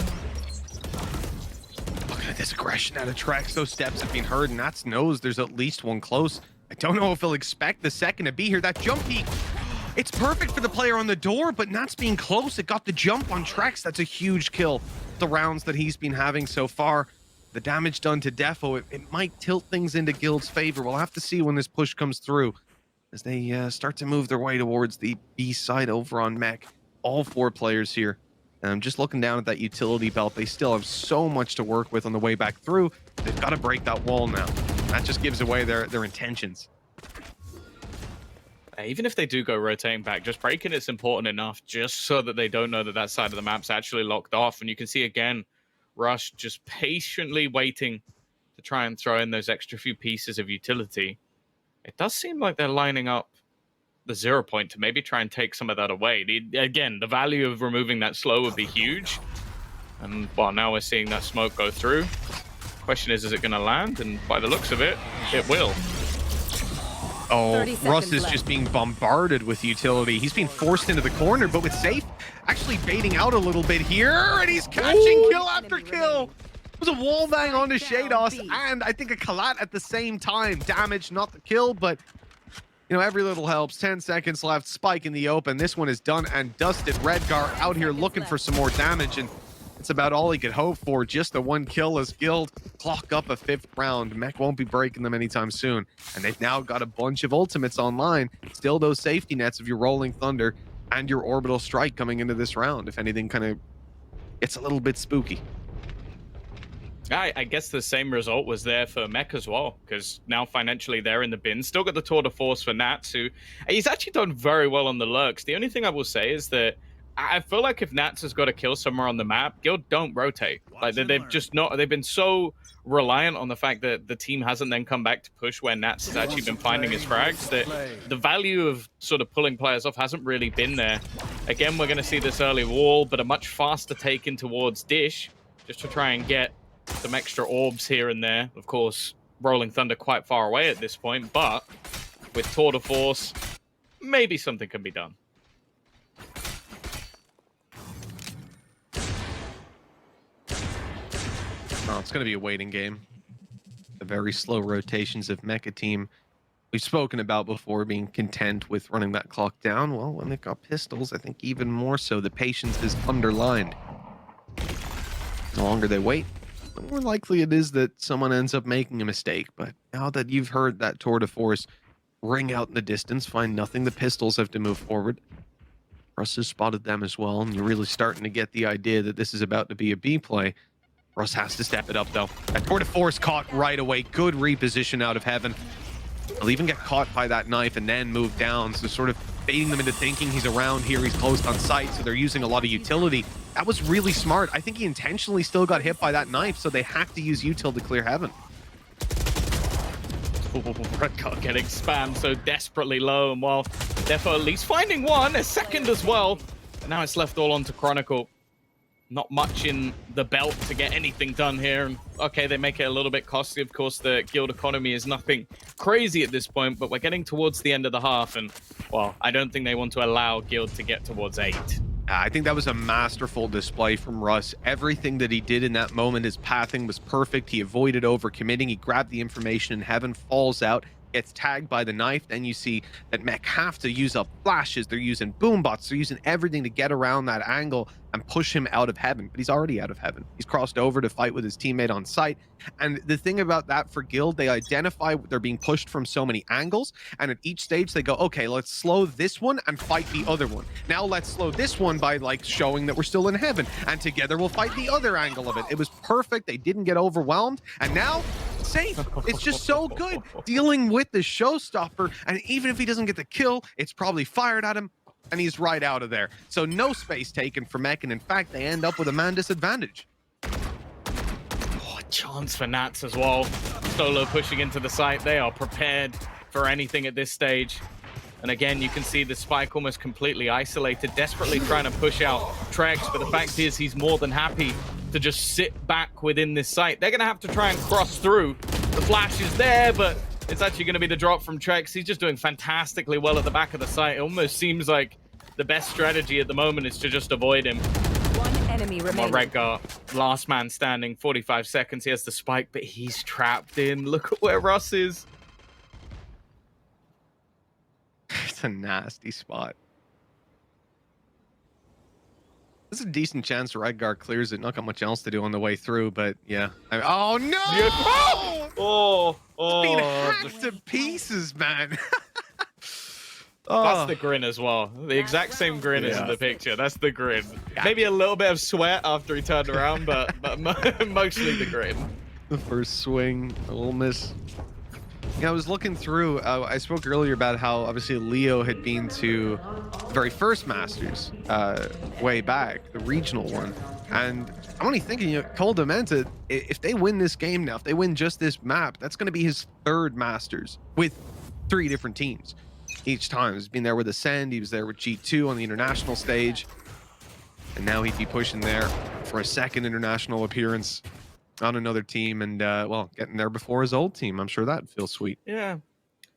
Look at this aggression out of Trex. Those steps have been heard, and Nats knows there's at least one close. I don't know if he'll expect the second to be here. That jump peak, it's perfect for the player on the door, but Nats being close, it got the jump on Trex. That's a huge kill. The rounds that he's been having so far. The damage done to Defo, it might tilt things into Guild's favor. We'll have to see when this push comes through as they start to move their way towards the B side over on Mech. All 4 players here. And I'm just looking down at that utility belt. They still have so much to work with on the way back through. They've got to break that wall now. That just gives away their intentions. Even if they do go rotating back, just breaking it's important enough just so that they don't know that that side of the map's actually locked off. And you can see again, Rush just patiently waiting to try and throw in those extra few pieces of utility. It does seem like they're lining up the 0 point to maybe try and take some of that away. Again, the value of removing that slow would be huge. And well, now we're seeing that smoke go through. Question is it going to land? And by the looks of it, it will. Oh, Russ is just being bombarded with utility. He's being forced into the corner, but with Safe actually baiting out a little bit here, and he's catching kill after kill. It was a wall bang onto Shados, and I think a Kalat at the same time. Damage, not the kill, but you know, every little helps. 10 seconds left, Spike in the open. This one is done and dusted. Redgar out here looking for some more damage, and That's about all he could hope for. Just the one kill as Guild clock up a 5th round. Mech won't be breaking them anytime soon. And they've now got a bunch of ultimates online. Still those safety nets of your Rolling Thunder and your Orbital Strike coming into this round. If anything kind of gets a little bit spooky. I guess the same result was there for Mech as well, because now financially they're in the bin. Still got the tour de force for Nats, who he's actually done very well on the lurks. The only thing I will say is that I feel like if Nats has got a kill somewhere on the map, Guild don't rotate. Like they've just not. They've been so reliant on the fact that the team hasn't then come back to push where Nats has actually been finding his frags, that the value of sort of pulling players off hasn't really been there. Again, we're going to see this early wall, but a much faster take in towards Dish, just to try and get some extra orbs here and there. Of course, Rolling Thunder quite far away at this point, but with Tour de Force, maybe something can be done. Oh, it's going to be a waiting game. The very slow rotations of Mecha Team we've spoken about before, being content with running that clock down. Well, when they've got pistols, I think even more so, the patience is underlined. The longer they wait, the more likely it is that someone ends up making a mistake. But now that you've heard that tour de force ring out in the distance, find nothing, the pistols have to move forward. Russ has spotted them as well, and you're really starting to get the idea that this is about to be a B play. Russ has to step it up, though. That tour de force caught right away. Good reposition out of Heaven. He'll even get caught by that knife and then move down, so sort of baiting them into thinking he's around here. He's close on sight, so they're using a lot of utility. That was really smart. I think he intentionally still got hit by that knife, so they have to use util to clear Heaven. Redguard getting spammed so desperately low, and while Defo at least finding one, a second as well. And now it's left all onto Chronicle. Not much in the belt to get anything done here. And okay, they make it a little bit costly. Of course, the Guild economy is nothing crazy at this point, but we're getting towards the end of the half, and, well, I don't think they want to allow Guild to get towards 8. I think that was a masterful display from Russ. Everything that he did in that moment, his pathing was perfect. He avoided overcommitting. He grabbed the information, and Heaven falls out, gets tagged by the knife. Then you see that Mech have to use up flashes. They're using boom bots. They're using everything to get around that angle and push him out of Heaven. But he's already out of Heaven. He's crossed over to fight with his teammate on site. And the thing about that for Guild, they identify they're being pushed from so many angles. And at each stage, they go, okay, let's slow this one and fight the other one. Now let's slow this one by like showing that we're still in Heaven. And together we'll fight the other angle of it. It was perfect. They didn't get overwhelmed. And now, safe. It's just so good dealing with the showstopper. And even if he doesn't get the kill, it's probably fired at him. And he's right out of there. So no space taken for Mech, and in fact, they end up with a man disadvantage. Oh, a chance for Nats as well. Solo pushing into the site. They are prepared for anything at this stage. And again, you can see the Spike almost completely isolated, desperately trying to push out Trex, but the fact is he's more than happy to just sit back within this site. They're going to have to try and cross through. The flash is there, but it's actually going to be the drop from Trex. He's just doing fantastically well at the back of the site. It almost seems like the best strategy at the moment is to just avoid him. One enemy remaining. Redguard, last man standing, 45 seconds. He has the spike, but he's trapped in. Look at where Russ is. It's a nasty spot. There's a decent chance Redguard clears it. Not got much else to do on the way through, but yeah. Oh no! Oh, being hacked to pieces, man. That's the grin as well. The exact same grin as in the picture. That's the grin. Maybe a little bit of sweat after he turned around, but mostly the grin. The first swing, a little miss. Yeah, I was looking through. I spoke earlier about how obviously Leo had been to the very first Masters way back, the regional one. And I'm only thinking, you know, Cole Dementa, if they win this game now, if they win just this map, that's going to be his 3rd Masters with 3 different teams. Each time he's been there with Ascend, he was there with G2 on the international stage, and now he'd be pushing there for a 2nd international appearance on another team, and well, getting there before his old team. I'm sure that feels sweet. Yeah,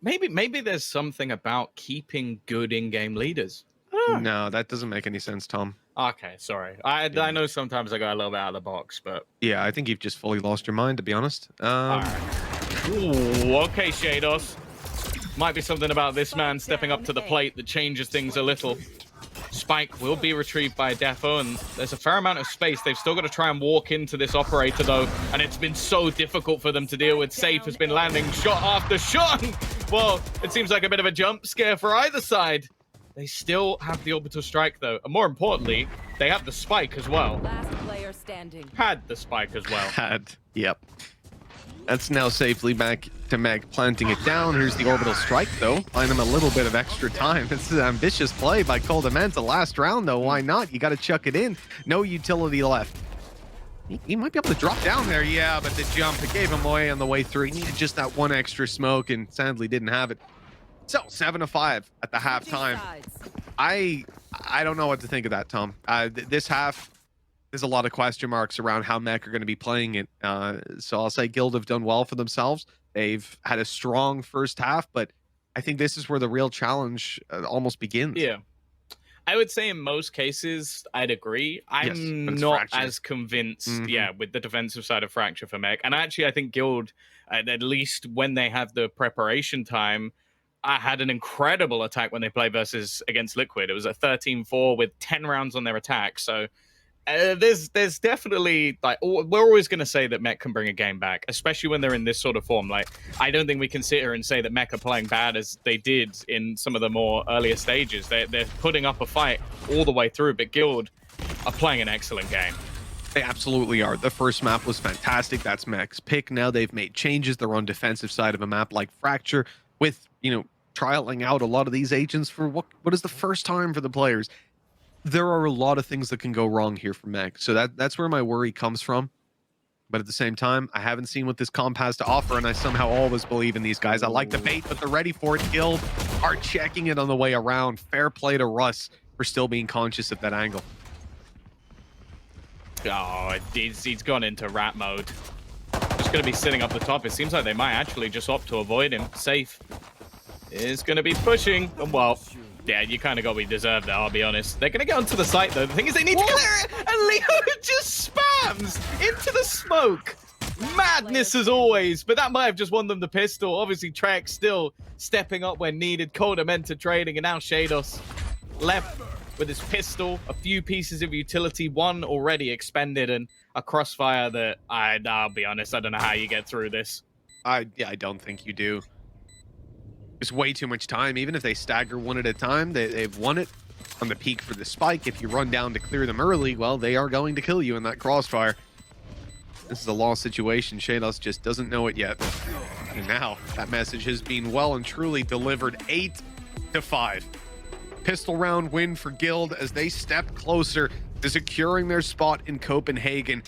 maybe there's something about keeping good in-game leaders. No, that doesn't make any sense, Tom. Okay, sorry. I know sometimes I go a little bit out of the box, but yeah, I think you've just fully lost your mind, to be honest. All right. Ooh, okay, Shados. Might be something about this man stepping up to the plate that changes things a little. spike will be retrieved by Defo, and there's a fair amount of space. They've still got to try and walk into this operator, though, and it's been so difficult for them to deal with. Safe has been landing shot after shot. Well, it seems like a bit of a jump scare for either side. They still have the orbital strike, though, and more importantly, they have the spike as well. Last player standing. Had the spike as well. Yep. That's now safely back to Meg planting it down. Here's the orbital strike, though. Buying them a little bit of extra time. It's an ambitious play by Coldamenta. Last round, though. Why not? You got to chuck it in. No utility left. He might be able to drop down there. Yeah, but the jump, it gave him away on the way through. He needed just that one extra smoke, and sadly didn't have it. So 7-5 at the halftime. I don't know what to think of that, Tom. This half, there's a lot of question marks around how Mech are going to be playing it. So I'll say Guild have done well for themselves. They've had a strong first half, but I think this is where the real challenge almost begins. Yeah. I would say in most cases, I'd agree. I'm not as convinced, with the defensive side of Fracture for Mech. And actually, I think Guild, at least when they have the preparation time, I had an incredible attack when they play against Liquid. It was a 13-4 with 10 rounds on their attack. So there's definitely, like, we're always going to say that Mech can bring a game back, especially when they're in this sort of form. Like, I don't think we can sit here and say that Mech are playing bad as they did in some of the more earlier stages. They're putting up a fight all the way through, but Guild are playing an excellent game. They absolutely are. The first map was fantastic. That's Mech's pick. Now they've made changes. They're on defensive side of a map like Fracture with, trialing out a lot of these agents for what is the first time for the players. There are a lot of things that can go wrong here for Mech. So that's where my worry comes from. But at the same time, I haven't seen what this comp has to offer, and I somehow always believe in these guys. I like the bait, but they're ready for it. Guild are checking it on the way around. Fair play to Russ for still being conscious of that angle. Oh, he's gone into rat mode. Just going to be sitting up the top. It seems like they might actually just opt to avoid him. Safe is going to be pushing. Well, yeah, you kind of got what we deserved there, I'll be honest. They're going to get onto the site, though. The thing is, they need to clear it, and Leo just spams into the smoke. Madness as always, but that might have just won them the pistol. Obviously, Trek still stepping up when needed. Coldamenta trading, and now Shados left with his pistol, a few pieces of utility, one already expended, and a crossfire that, I'll be honest, I don't know how you get through this. I don't think you do. There's way too much time. Even if they stagger one at a time, they've won it on the peak for the spike. If you run down to clear them early, well, they are going to kill you in that crossfire. This is a lost situation. Shados just doesn't know it yet. And now that message has been well and truly delivered. 8-5. Pistol round win for Guild as they step closer to securing their spot in Copenhagen.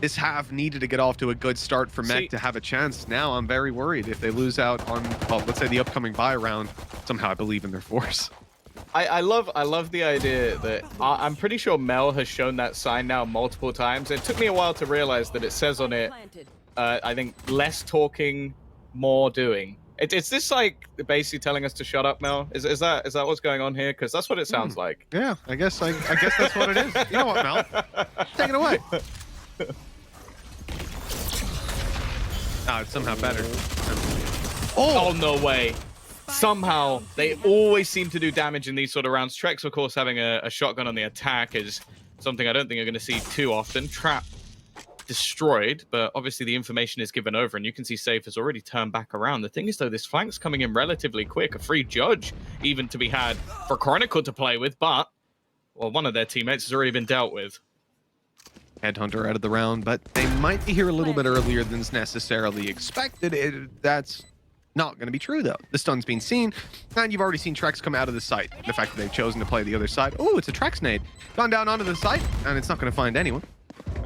This half needed to get off to a good start for Mech to have a chance. Now I'm very worried if they lose out on, well, let's say the upcoming buy round. Somehow I believe in their force. I love the idea that I'm pretty sure Mel has shown that sign now multiple times. It took me a while to realize that it says on it, I think, less talking, more doing. Is this like basically telling us to shut up, Mel? Is that what's going on here? Because that's what it sounds like. Yeah, I guess that's what it is. You know what, Mel? Take it away. It's somehow better. Oh, no way. Somehow, they always seem to do damage in these sort of rounds. Trex, of course, having a shotgun on the attack is something I don't think you're going to see too often. Trap destroyed, but obviously the information is given over, and you can see Safe has already turned back around. The thing is, though, this flank's coming in relatively quick. A free judge even to be had for Chronicle to play with, but, well, one of their teammates has already been dealt with. Headhunter out of the round, but they might be here a little bit earlier than is necessarily expected. That's not going to be true, though. The stun's been seen, and you've already seen Trex come out of the site. The fact that they've chosen to play the other side. Oh, it's a Trex nade. Gone down onto the site, and it's not going to find anyone.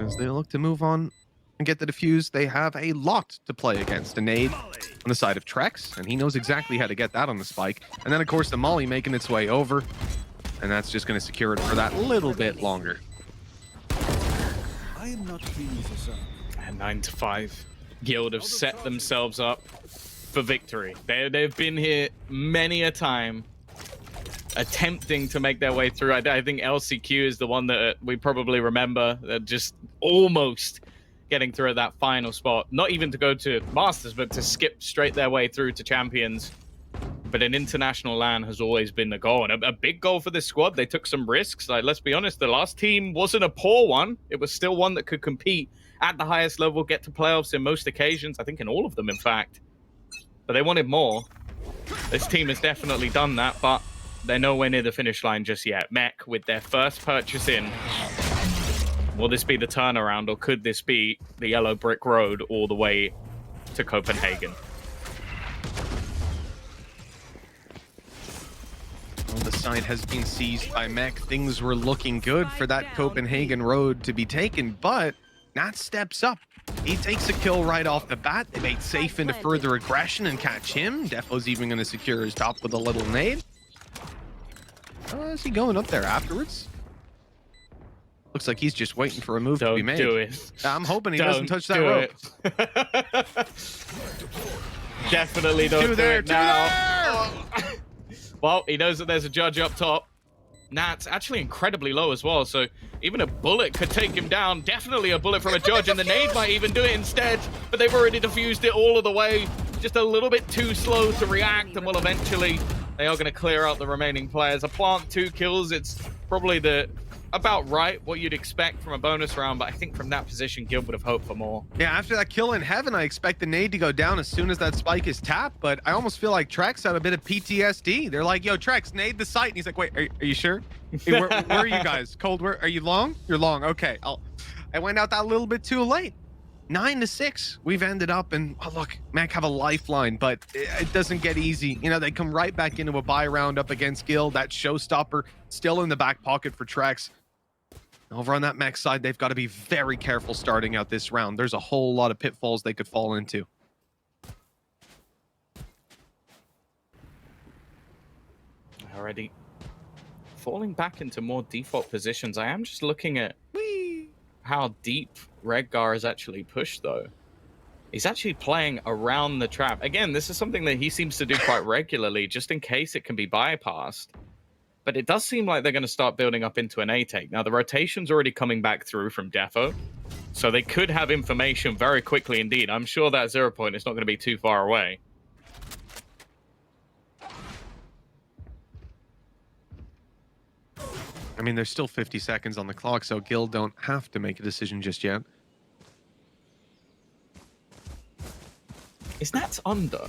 As they look to move on and get the defuse, they have a lot to play against. A nade on the side of Trex, and he knows exactly how to get that on the spike. And then, of course, the molly making its way over, and that's just going to secure it for that little bit longer. I am not pleased, sir. And 9-5. Guild have set themselves up for victory. They've been here many a time, attempting to make their way through. I think LCQ is the one that we probably remember, just almost getting through at that final spot. Not even to go to Masters, but to skip straight their way through to Champions. but an international LAN has always been the goal, and a big goal for this squad. They took some risks. Like, let's be honest, the last team wasn't a poor one. It was still one that could compete at the highest level, get to playoffs in most occasions. I think in all of them, in fact. But they wanted more. This team has definitely done that, but they're nowhere near the finish line just yet. Mech, with their first purchase in, will this be the turnaround, or could this be the yellow brick road all the way to Copenhagen? Well, the site has been seized by Mech. Things were looking good for that Copenhagen road to be taken, but Nat steps up. He takes a kill right off the bat. They bait Safe into further aggression and catch him. Defo's even going to secure his top with a little nade. Is he going up there afterwards? Looks like he's just waiting for a move to be made. Don't do it. I'm hoping he Don't doesn't touch that do rope. it. Definitely don't do it now. Well, he knows that there's a judge up top. Nat's actually incredibly low as well, so even a bullet could take him down. Definitely a bullet from a judge, and the nade might even do it instead, but they've already defused it all of the way. Just a little bit too slow to react, and well, eventually they are going to clear out the remaining players. A plant, 2 kills, it's probably about right what you'd expect from a bonus round, but I think from that position, Guild would have hoped for more. Yeah, after that kill in heaven, I expect the nade to go down as soon as that spike is tapped, but I almost feel like Trex had a bit of PTSD. They're like, yo, Trex, nade the site. And he's like, wait, are you sure? Hey, where are you guys? Cold, where are you long? You're long. Okay, I went out that little bit too late. 9-6, we've ended up, and oh, look, Mac have a lifeline, but it doesn't get easy. You know, they come right back into a buy round up against Guild. That showstopper still in the back pocket for Trex. Over on that Mac side, they've got to be very careful starting out this round. There's a whole lot of pitfalls they could fall into. Already falling back into more default positions. I am just looking at how deep Redgar is actually pushed, though. He's actually playing around the trap. Again, this is something that he seems to do quite regularly, just in case it can be bypassed. But it does seem like they're going to start building up into an A take. Now, the rotation's already coming back through from Defo, so they could have information very quickly indeed. I'm sure that 0 point is not going to be too far away. I mean, there's still 50 seconds on the clock, so Guild don't have to make a decision just yet. Is Nats under?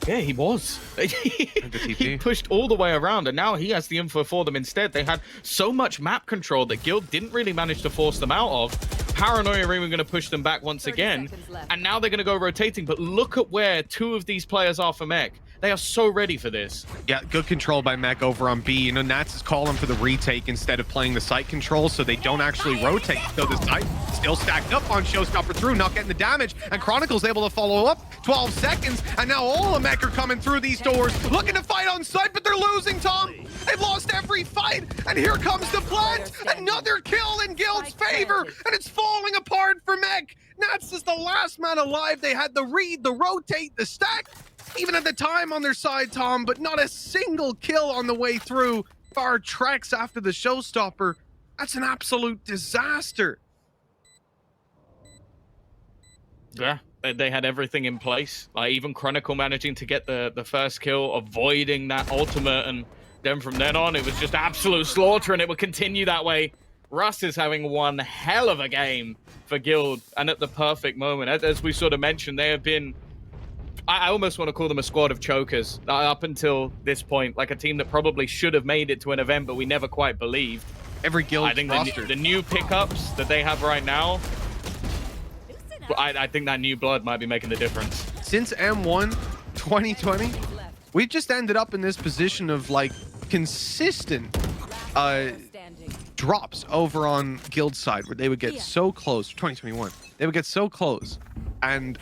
Yeah, he was. He pushed all the way around, and now he has the info for them instead. They had so much map control that Guild didn't really manage to force them out of. Paranoia are even going to push them back once again, and now they're going to go rotating. But look at where 2 of these players are for Mech. They are so ready for this. Yeah, good control by Mech over on B. You know, Nats is calling for the retake instead of playing the site control, so they don't actually rotate. So the site still stacked up on Showstopper through, not getting the damage, and Chronicle's able to follow up. 12 seconds, and now all of Mech are coming through these doors, looking to fight on site, but they're losing, Tom. They've lost every fight, and here comes the plant. Another kill in Guild's favor, and it's falling apart for Mech. Nats is the last man alive. They had the read, the rotate, the stack, even at the time on their side, Tom, but not a single kill on the way through. Far Trex after the showstopper. That's an absolute disaster. Yeah, they had everything in place. Like even Chronicle managing to get the first kill, avoiding that ultimate, and then from then on, it was just absolute slaughter, and it would continue that way. Russ is having one hell of a game for Guild, and at the perfect moment. As we sort of mentioned, they have been... I almost want to call them a squad of chokers up until this point, like a team that probably should have made it to an event, but we never quite believed. Every Guild I think roster. the new pickups that they have right now, I think that new blood might be making the difference. Since M1 2020, we've just ended up in this position of like consistent drops over on Guild side, where they would get so close. 2021, they would get so close, and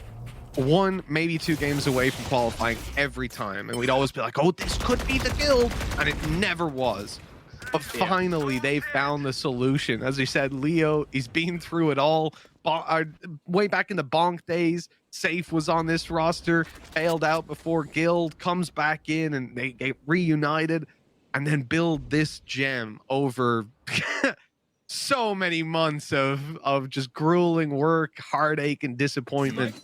1, maybe 2 games away from qualifying every time, and we'd always be like, oh, this could be the Guild, and it never was. But finally they found the solution. As you said, Leo, he's been through it all. Way back in the Bonk days, Safe was on this roster, failed out before Guild, comes back in, and they get reunited, and then build this gem over so many months of just grueling work, heartache, and disappointment.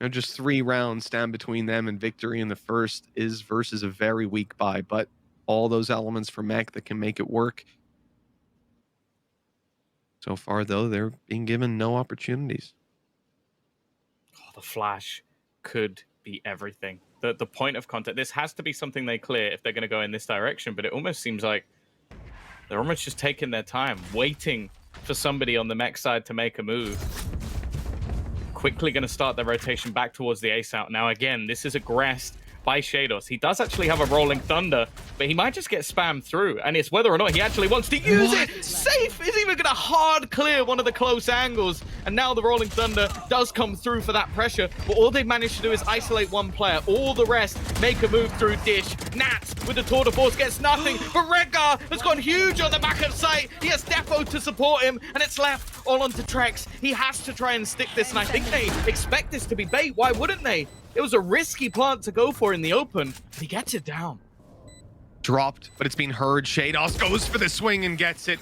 know, just 3 rounds stand between them and victory in the first is versus a very weak buy, but all those elements for Mech that can make it work. So far, though, they're being given no opportunities. Oh, the flash could be everything. The point of contact. This has to be something they clear if they're going to go in this direction, but it almost seems like they're almost just taking their time, waiting for somebody on the Mech side to make a move. Quickly going to start their rotation back towards the ace out. Now, again, this is aggressed by Shados. He does actually have a Rolling Thunder, but he might just get spammed through, and it's whether or not he actually wants to use it. Safe is even going to hard clear one of the close angles, and now the Rolling Thunder does come through for that pressure, but all they've managed to do is isolate one player. All the rest make a move through Dish. Nats with the tour de force gets nothing, but Redgar has gone huge on the back of site. He has Defo to support him, and it's left all onto Trex. He has to try and stick this, and I think they expect this to be bait. Why wouldn't they? It was a risky plant to go for in the open, but he gets it down. Dropped, but it's been heard. Shados goes for the swing and gets it.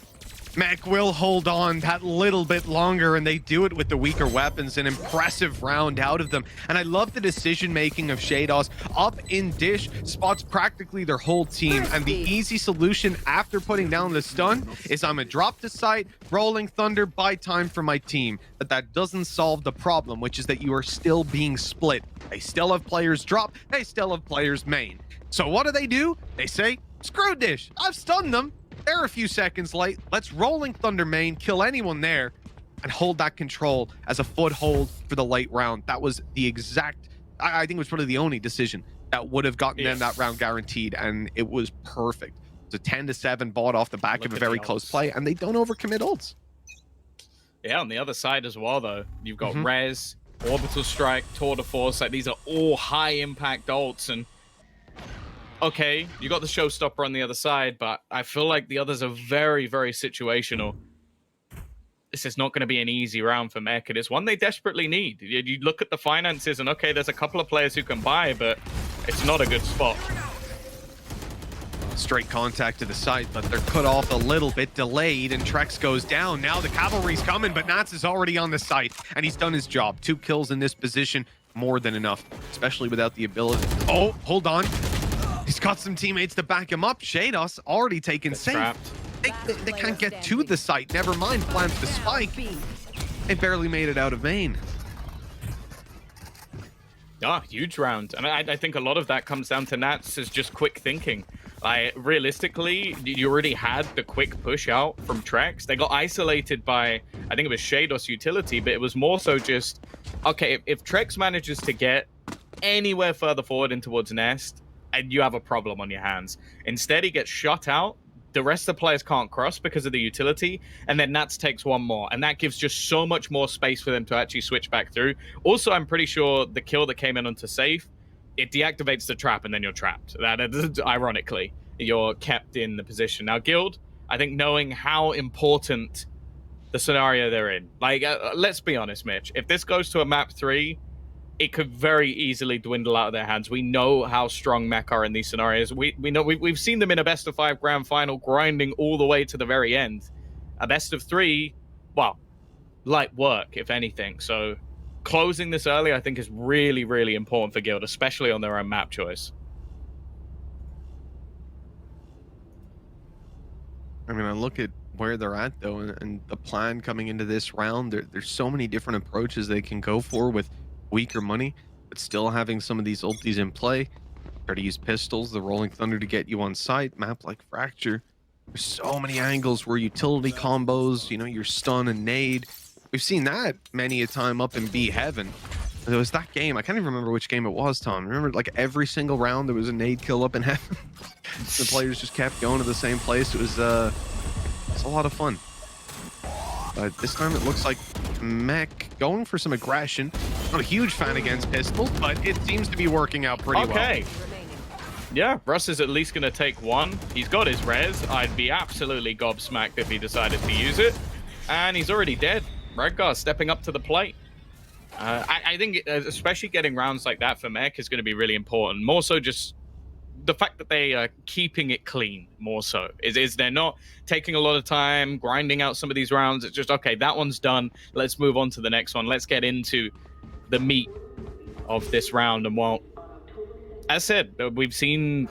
Mech will hold on that little bit longer, and they do it with the weaker weapons. An impressive round out of them. And I love the decision-making of Shados. Up in Dish, spots practically their whole team. And the easy solution after putting down the stun is I'm gonna drop the site, Rolling Thunder, buy time for my team. But that doesn't solve the problem, which is that you are still being split. They still have players drop, they still have players main. So what do? They say, screw Dish, I've stunned them. They're a few seconds late. Let's Rolling Thunder main, kill anyone there, and hold that control as a foothold for the late round. That was the exact, I think it was probably the only decision that would have gotten them that round guaranteed, and it was perfect. It's a 10-7 bought off the back of a very close play, and they don't overcommit ults. Yeah, on the other side as well, though, you've got Rez, Orbital Strike, Tour de Force. Like, these are all high-impact ults, and okay, you got the showstopper on the other side, but I feel like the others are very, very situational. This is not going to be an easy round for Mech. It is one they desperately need. You look at the finances, and okay, there's a couple of players who can buy, but it's not a good spot. Straight contact to the site, but they're cut off a little bit, delayed, and Trex goes down. Now the cavalry's coming, but Nats is already on the site, and he's done his job. 2 kills in this position, more than enough, especially without the ability. Oh, hold on. He's got some teammates to back him up. Shados already taken safe. They can't get to the site. Never mind, plant the spike. They barely made it out of main. Ah, huge round. And I think a lot of that comes down to Nats as just quick thinking. Realistically, you already had the quick push out from Trex. They got isolated by, I think it was Shados utility, but it was more so just, okay, if Trex manages to get anywhere further forward in towards Nest, and you have a problem on your hands. Instead, he gets shot out. The rest of the players can't cross because of the utility, and then Nats takes one more, and that gives just so much more space for them to actually switch back through. Also, I'm pretty sure the kill that came in onto safe, it deactivates the trap, and then you're trapped. That is, ironically, you're kept in the position. Now, Guild, I think knowing how important the scenario they're in, like, let's be honest, Mitch, if this goes to a map 3, it could very easily dwindle out of their hands. We know how strong Mech are in these scenarios. We know we've seen them in a best of 5 grand final, grinding all the way to the very end. A best of 3, well, light work, if anything. So closing this early, I think, is really, really important for Guild, especially on their own map choice. I mean, I look at where they're at, though, and the plan coming into this round, there's so many different approaches they can go for with weaker money, but still having some of these ultis in play. Try to use pistols, the Rolling Thunder to get you on site. Map like Fracture, there's so many angles where utility combos, you know, your stun and nade. We've seen that many a time up in B Heaven. There was that game, I can't even remember which game it was, Tom. Remember, like, every single round there was a nade kill up in Heaven? The players just kept going to the same place. It was a lot of fun. But this time it looks like Mech going for some aggression. Not a huge fan against pistols, but it seems to be working out pretty well. Okay. Yeah, Russ is at least going to take one. He's got his res. I'd be absolutely gobsmacked if he decided to use it. And he's already dead. Redgar stepping up to the plate. I think especially getting rounds like that for Mech is going to be really important. More so just the fact that they are keeping it clean, more so. Is they're not taking a lot of time, grinding out some of these rounds. It's just, okay, that one's done. Let's move on to the next one. Let's get into the meat of this round. And well, as said, we've seen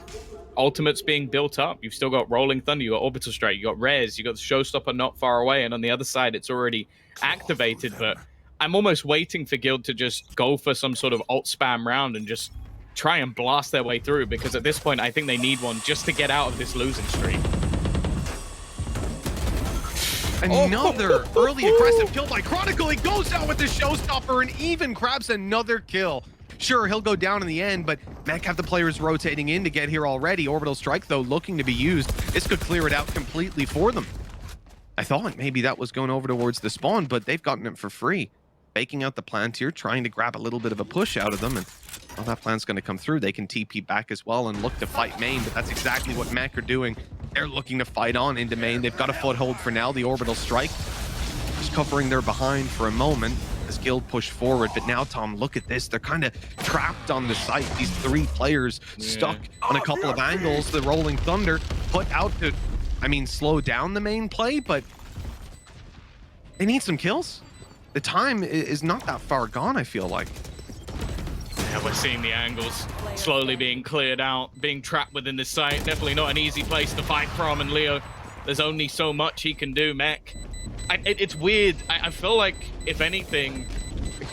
ultimates being built up. You've still got Rolling Thunder, you got Orbital Strike, you got Rez, you got the Showstopper not far away, and on the other side it's already activated. But I'm almost waiting for Guild to just go for some sort of ult spam round and just try and blast their way through, because at this point I think they need one just to get out of this losing streak. Another early aggressive kill by Chronicle. He goes down with the Showstopper and even grabs another kill. Sure, he'll go down in the end, but Mech have the players rotating in to get here already. Orbital Strike, though, looking to be used. This could clear it out completely for them. I thought maybe that was going over towards the spawn, but they've gotten it for free. Faking out the plant here, trying to grab a little bit of a push out of them, and well, that plant's going to come through. They can TP back as well and look to fight main, but that's exactly what Mech are doing. They're looking to fight on into main. They've got a foothold for now. The Orbital Strike just covering their behind for a moment as Guild push forward. But now, Tom, look at this. They're kind of trapped on the site. These three players stuck on a couple of angles. The Rolling Thunder put out to, I mean, slow down the main play, but they need some kills. The time is not that far gone, I feel like. Yeah, we're seeing the angles slowly being cleared out, being trapped within this site. Definitely not an easy place to fight from, and Leo, there's only so much he can do. Mech, it's weird. I feel like, if anything,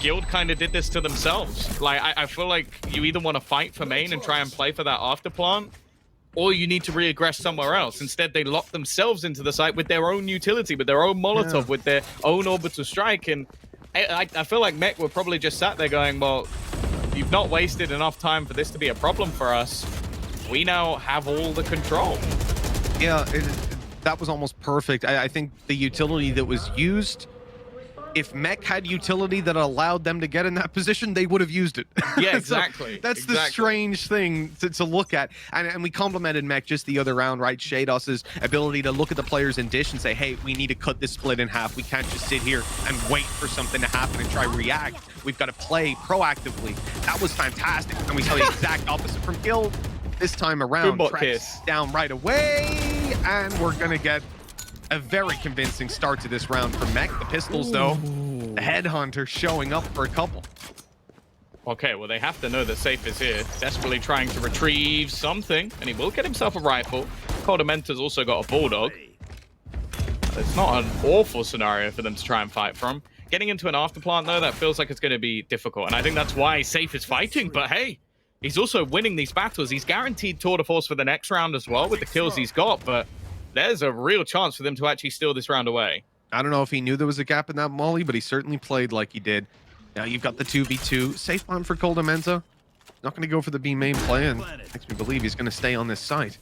Guild kind of did this to themselves. Like, I feel like you either want to fight for main and try and play for that after plant, or you need to re-aggress somewhere else. Instead, they lock themselves into the site with their own utility, with their own Molotov, with their own Orbital Strike, and I feel like Mech were probably just sat there going, well, you've not wasted enough time for this to be a problem for us. We now have all the control. Yeah, that was almost perfect. I think the utility that was used, if Mech had utility that allowed them to get in that position, they would have used it. Yeah, exactly. So that's the strange thing to look at. And we complimented Mech just the other round, right? Shados's ability to look at the players in dish and say, hey, we need to cut this split in half. We can't just sit here and wait for something to happen and try to react. We've got to play proactively. That was fantastic. And we saw the exact opposite from Guild this time around. Kiss Down right away. And we're going to get a very convincing start to this round for Mech. The pistols, though, the Headhunter showing up for a couple. Okay, well, they have to know that Safe is here, desperately trying to retrieve something, and he will get himself a rifle. Cordamenta's also got a Bulldog. It's not an awful scenario for them to try and fight from. Getting into an afterplant, though, that feels like it's going to be difficult, and I think that's why Safe is fighting, but hey, he's also winning these battles. He's guaranteed tour de force for the next round as well with the kills he's got, but there's a real chance for them to actually steal this round away. I don't know if he knew there was a gap in that molly, but he certainly played like he did. Now you've got the 2v2. Safe plan for Coldamenta. Not going to go for the B main play, and makes me believe he's going to stay on this site.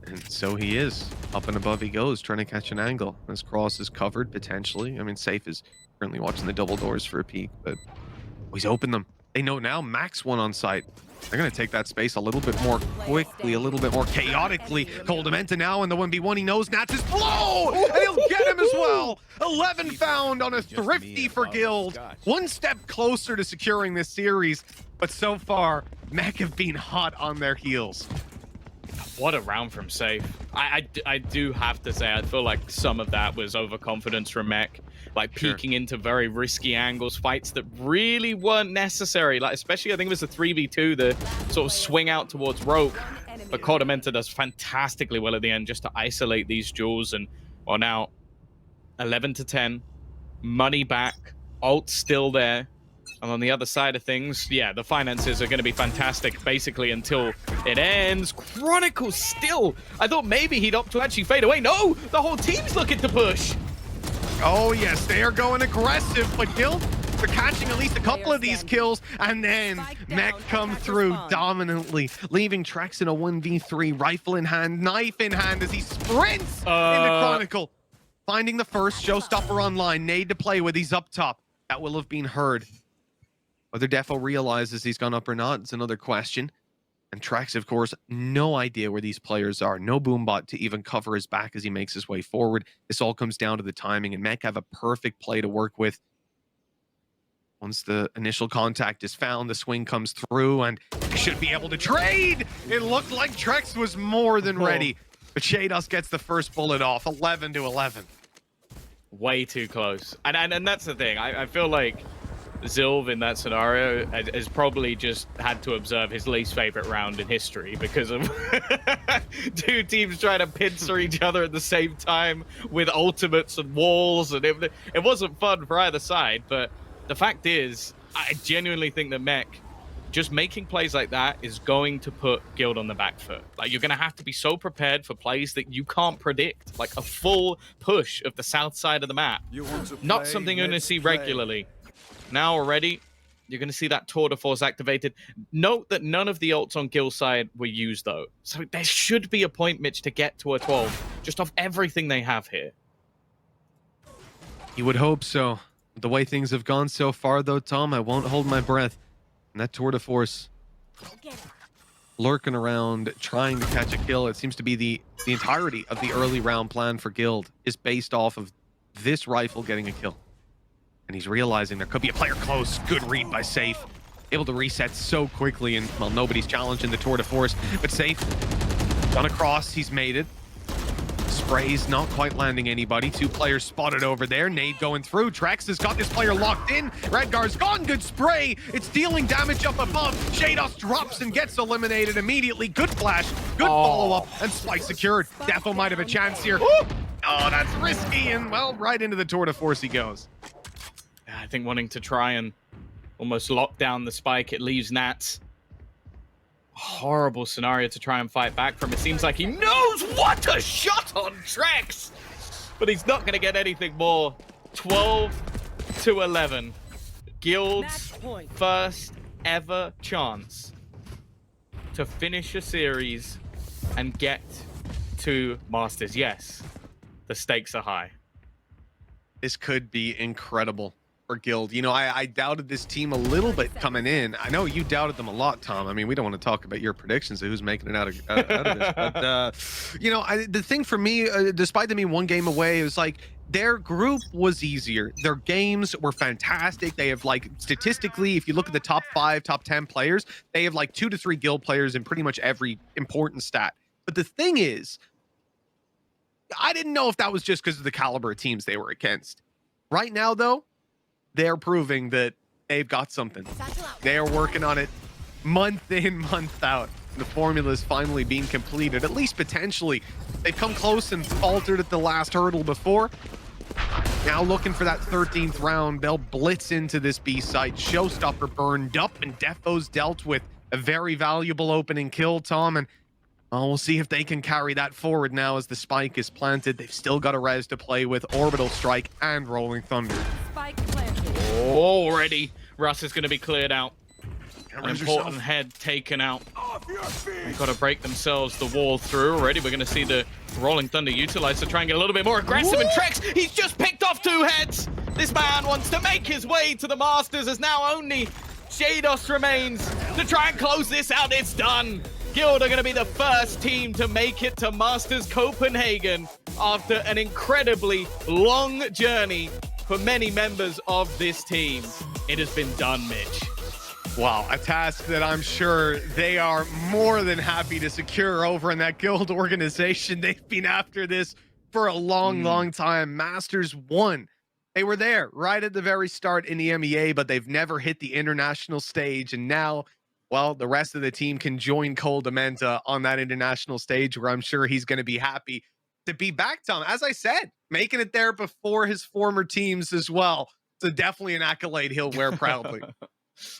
And so he is. Up and above he goes, trying to catch an angle. His cross is covered, potentially. I mean, Safe is currently watching the double doors for a peek, but he's opened them. They know now Max one on site. They're going to take that space a little bit more quickly, a little bit more chaotically. Coldamenta now in the 1v1. He knows Nats is blow, and he'll get him as well. 11 found on a thrifty for Guild. One step closer to securing this series, but so far, Mech have been hot on their heels. What a round from Safe. I do have to say, I feel like some of that was overconfidence from Mech. Like peeking into very risky angles, fights that really weren't necessary. Like, especially, I think it was the 3v2, the sort of swing out towards rope. But Cordamenta does fantastically well at the end just to isolate these duels. And, well, now 11 to 10, money back, ult still there. And on the other side of things, yeah, the finances are going to be fantastic basically until it ends. Chronicle still. I thought maybe he'd opt to actually fade away. No, the whole team's looking to push. Oh, yes, they are going aggressive, but Guild, they're catching at least a couple of these kills, and then Mech come through dominantly, leaving Trex in a 1v3, rifle in hand, knife in hand as he sprints into Chronicle. Finding the first Showstopper online, nade to play with, he's up top. That will have been heard. Whether Defo realizes he's gone up or not, it's another question. And Trax, of course, no idea where these players are. No boombot to even cover his back as he makes his way forward. This all comes down to the timing, and Mech have a perfect play to work with. Once the initial contact is found, the swing comes through, and he should be able to trade. It looked like Trex was more than ready. But Shados gets the first bullet off, 11 to 11. Way too close. And that's the thing. I feel like Zilv in that scenario has probably just had to observe his least favorite round in history because of two teams trying to pincer each other at the same time with ultimates and walls, and it wasn't fun for either side. But the fact is, I genuinely think that Mech just making plays like that is going to put Guild on the back foot. Like, you're going to have to be so prepared for plays that you can't predict, like a full push of the south side of the map. Not something you're going to see regularly. Now already, you're going to see that tour de force activated. Note that none of the ults on Guild side were used, though. So there should be a point, Mitch, to get to a 12, just off everything they have here. You would hope so. The way things have gone so far, though, Tom, I won't hold my breath. And that tour de force lurking around, trying to catch a kill. It seems to be the entirety of the early round plan for Guild is based off of this rifle getting a kill. And he's realizing there could be a player close. Good read by Safe. Able to reset so quickly, and, well, nobody's challenging the tour de force. But Safe, gone across, he's made it. Spray's not quite landing anybody. Two players spotted over there. Nade going through. Trex has got this player locked in. Redgar's gone. Good spray. It's dealing damage up above. Shados drops and gets eliminated immediately. Good flash. Good follow-up. And Spike secured. Defo might have a chance here. Oh, that's risky. And, well, right into the tour de force he goes. I think wanting to try and almost lock down the spike, it leaves Nats. Horrible scenario to try and fight back from. It seems like he knows what a shot on Trex, but he's not going to get anything more. 12-11. Guild's first ever chance to finish a series and get to Masters. Yes, the stakes are high. This could be incredible for Guild. You know, I doubted this team a little bit coming in. I know you doubted them a lot, Tom. I mean, we don't want to talk about your predictions of who's making it out of this. But, you know, the thing for me, despite them being one game away, it was like their group was easier. Their games were fantastic. They have, like, statistically, if you look at the top 5, top 10 players, they have like 2 to 3 Guild players in pretty much every important stat. But the thing is, I didn't know if that was just because of the caliber of teams they were against. Right now, though, they're proving that they've got something. They are working on it month in, month out. The formula is finally being completed, at least potentially. They've come close and faltered at the last hurdle before. Now looking for that 13th round, they'll blitz into this B site. Showstopper burned up, and Defo's dealt with a very valuable opening kill, Tom. And we'll see if they can carry that forward now as the spike is planted. They've still got a res to play with, Orbital Strike and Rolling Thunder. Spike planted. Already, Russ is going to be cleared out. An important head taken out. They've got to break themselves the wall through already. We're going to see the Rolling Thunder utilized to try and get a little bit more aggressive. And Trex, he's just picked off 2 heads. This man wants to make his way to the Masters as now only Shados remains to try and close this out. It's done. Guild are going to be the first team to make it to Masters Copenhagen after an incredibly long journey for many members of this team. It has been done, Mitch. Wow, a task that I'm sure they are more than happy to secure over in that Guild organization. They've been after this for a long time. Masters 1. They were there right at the very start in the EMEA, but they've never hit the international stage. And now, well, the rest of the team can join Cole Dementa on that international stage, where I'm sure he's going to be happy to be back, Tom. As I said, making it there before his former teams as well. So definitely an accolade he'll wear proudly.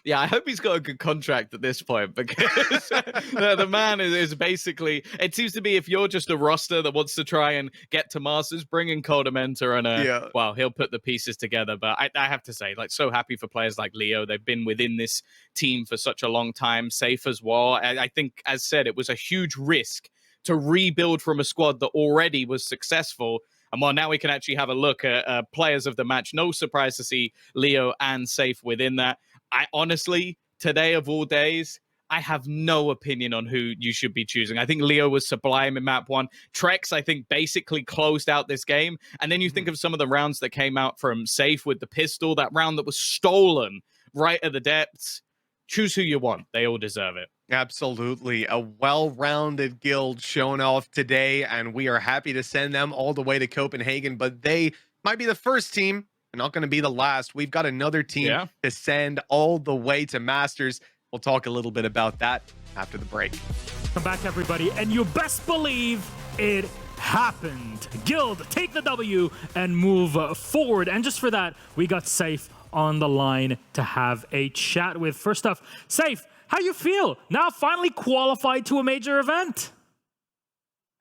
Yeah, I hope he's got a good contract at this point, because the man is basically, it seems to be, if you're just a roster that wants to try and get to Masters, bring in Cole Dementa and well, he'll put the pieces together. But I have to say, like, so happy for players like Leo. They've been within this team for such a long time, Safe as well. I think, as said, it was a huge risk to rebuild from a squad that already was successful. And while now we can actually have a look at players of the match, no surprise to see Leo and Safe within that. I honestly, today of all days, I have no opinion on who you should be choosing. I think Leo was sublime in map 1. Trex, I think, basically closed out this game. And then you think of some of the rounds that came out from Safe with the pistol, that round that was stolen right at the depths. Choose who you want. They all deserve it. Absolutely. A well-rounded Guild shown off today, and we are happy to send them all the way to Copenhagen. But they might be the first team They're not going to be the last. We've got another team Yeah. to send all the way to Masters. We'll talk a little bit about that after the break. Come back, everybody, and you best believe it happened. Guild, take the W and move forward. And just for that, we got Safe on the line to have a chat with. First off, Safe, how you feel? Now finally qualified to a major event.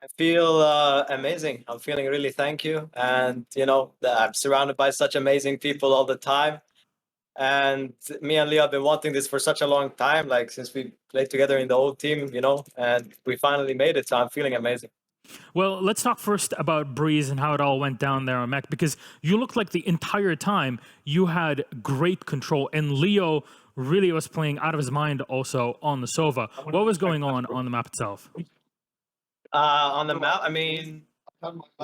I feel amazing. I'm feeling really thank you. And, you know, I'm surrounded by such amazing people all the time. And me and Leo have been wanting this for such a long time, like since we played together in the old team, you know, and we finally made it. So I'm feeling amazing. Well, let's talk first about Breeze and how it all went down there on Mech, because you looked like the entire time you had great control, and Leo really was playing out of his mind also on the Sova. What was going on the map itself? On the map, I mean,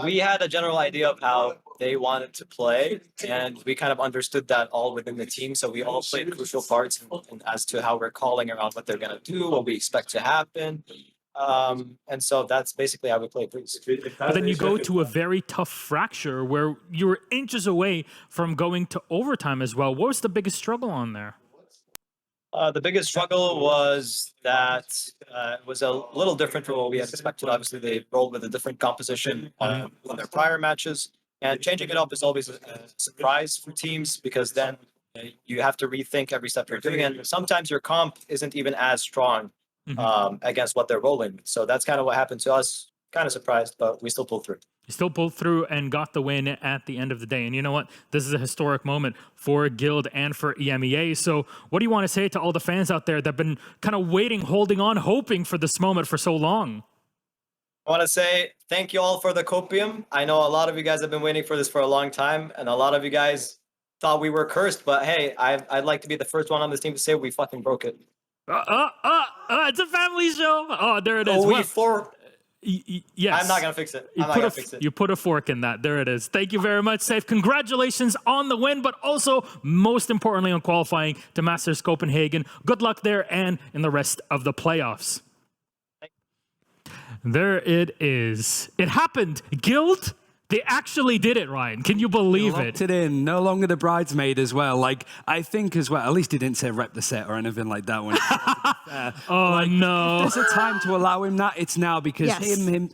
we had a general idea of how they wanted to play, and we kind of understood that all within the team. So we all played crucial parts in as to how we're calling around what they're going to do, what we expect to happen. And so that's basically how we play Breeze. But then you go to a very tough fracture where you were inches away from going to overtime as well. What was the biggest struggle on there? The biggest struggle was that it was a little different from what we had expected. Obviously, they rolled with a different composition on their prior matches, and changing it up is always a surprise for teams because then you have to rethink every step you're doing, and sometimes your comp isn't even as strong against what they're rolling. So that's kind of what happened to us. Kind of surprised, but we still pulled through. You still pulled through and got the win at the end of the day. And you know what? This is a historic moment for Guild and for EMEA. So what do you want to say to all the fans out there that have been kind of waiting, holding on, hoping for this moment for so long? I want to say thank you all for the copium. I know a lot of you guys have been waiting for this for a long time, and a lot of you guys thought we were cursed. But hey, I'd like to be the first one on this team to say we fucking broke it. It's a family show. Oh, there it is. Yes. I'm not going to fix it. I'm not going to fix it. You put a fork in that. There it is. Thank you very much, Safe. Congratulations on the win, but also, most importantly, on qualifying to Masters Copenhagen. Good luck there and in the rest of the playoffs. There it is. It happened. Guild, they actually did it, Ryan. Can you believe it? Locked it in. No longer the bridesmaid as well. Like, I think as well, at least he didn't say rep the set or anything like that. When no. There's a time to allow him that. It's now because Yes.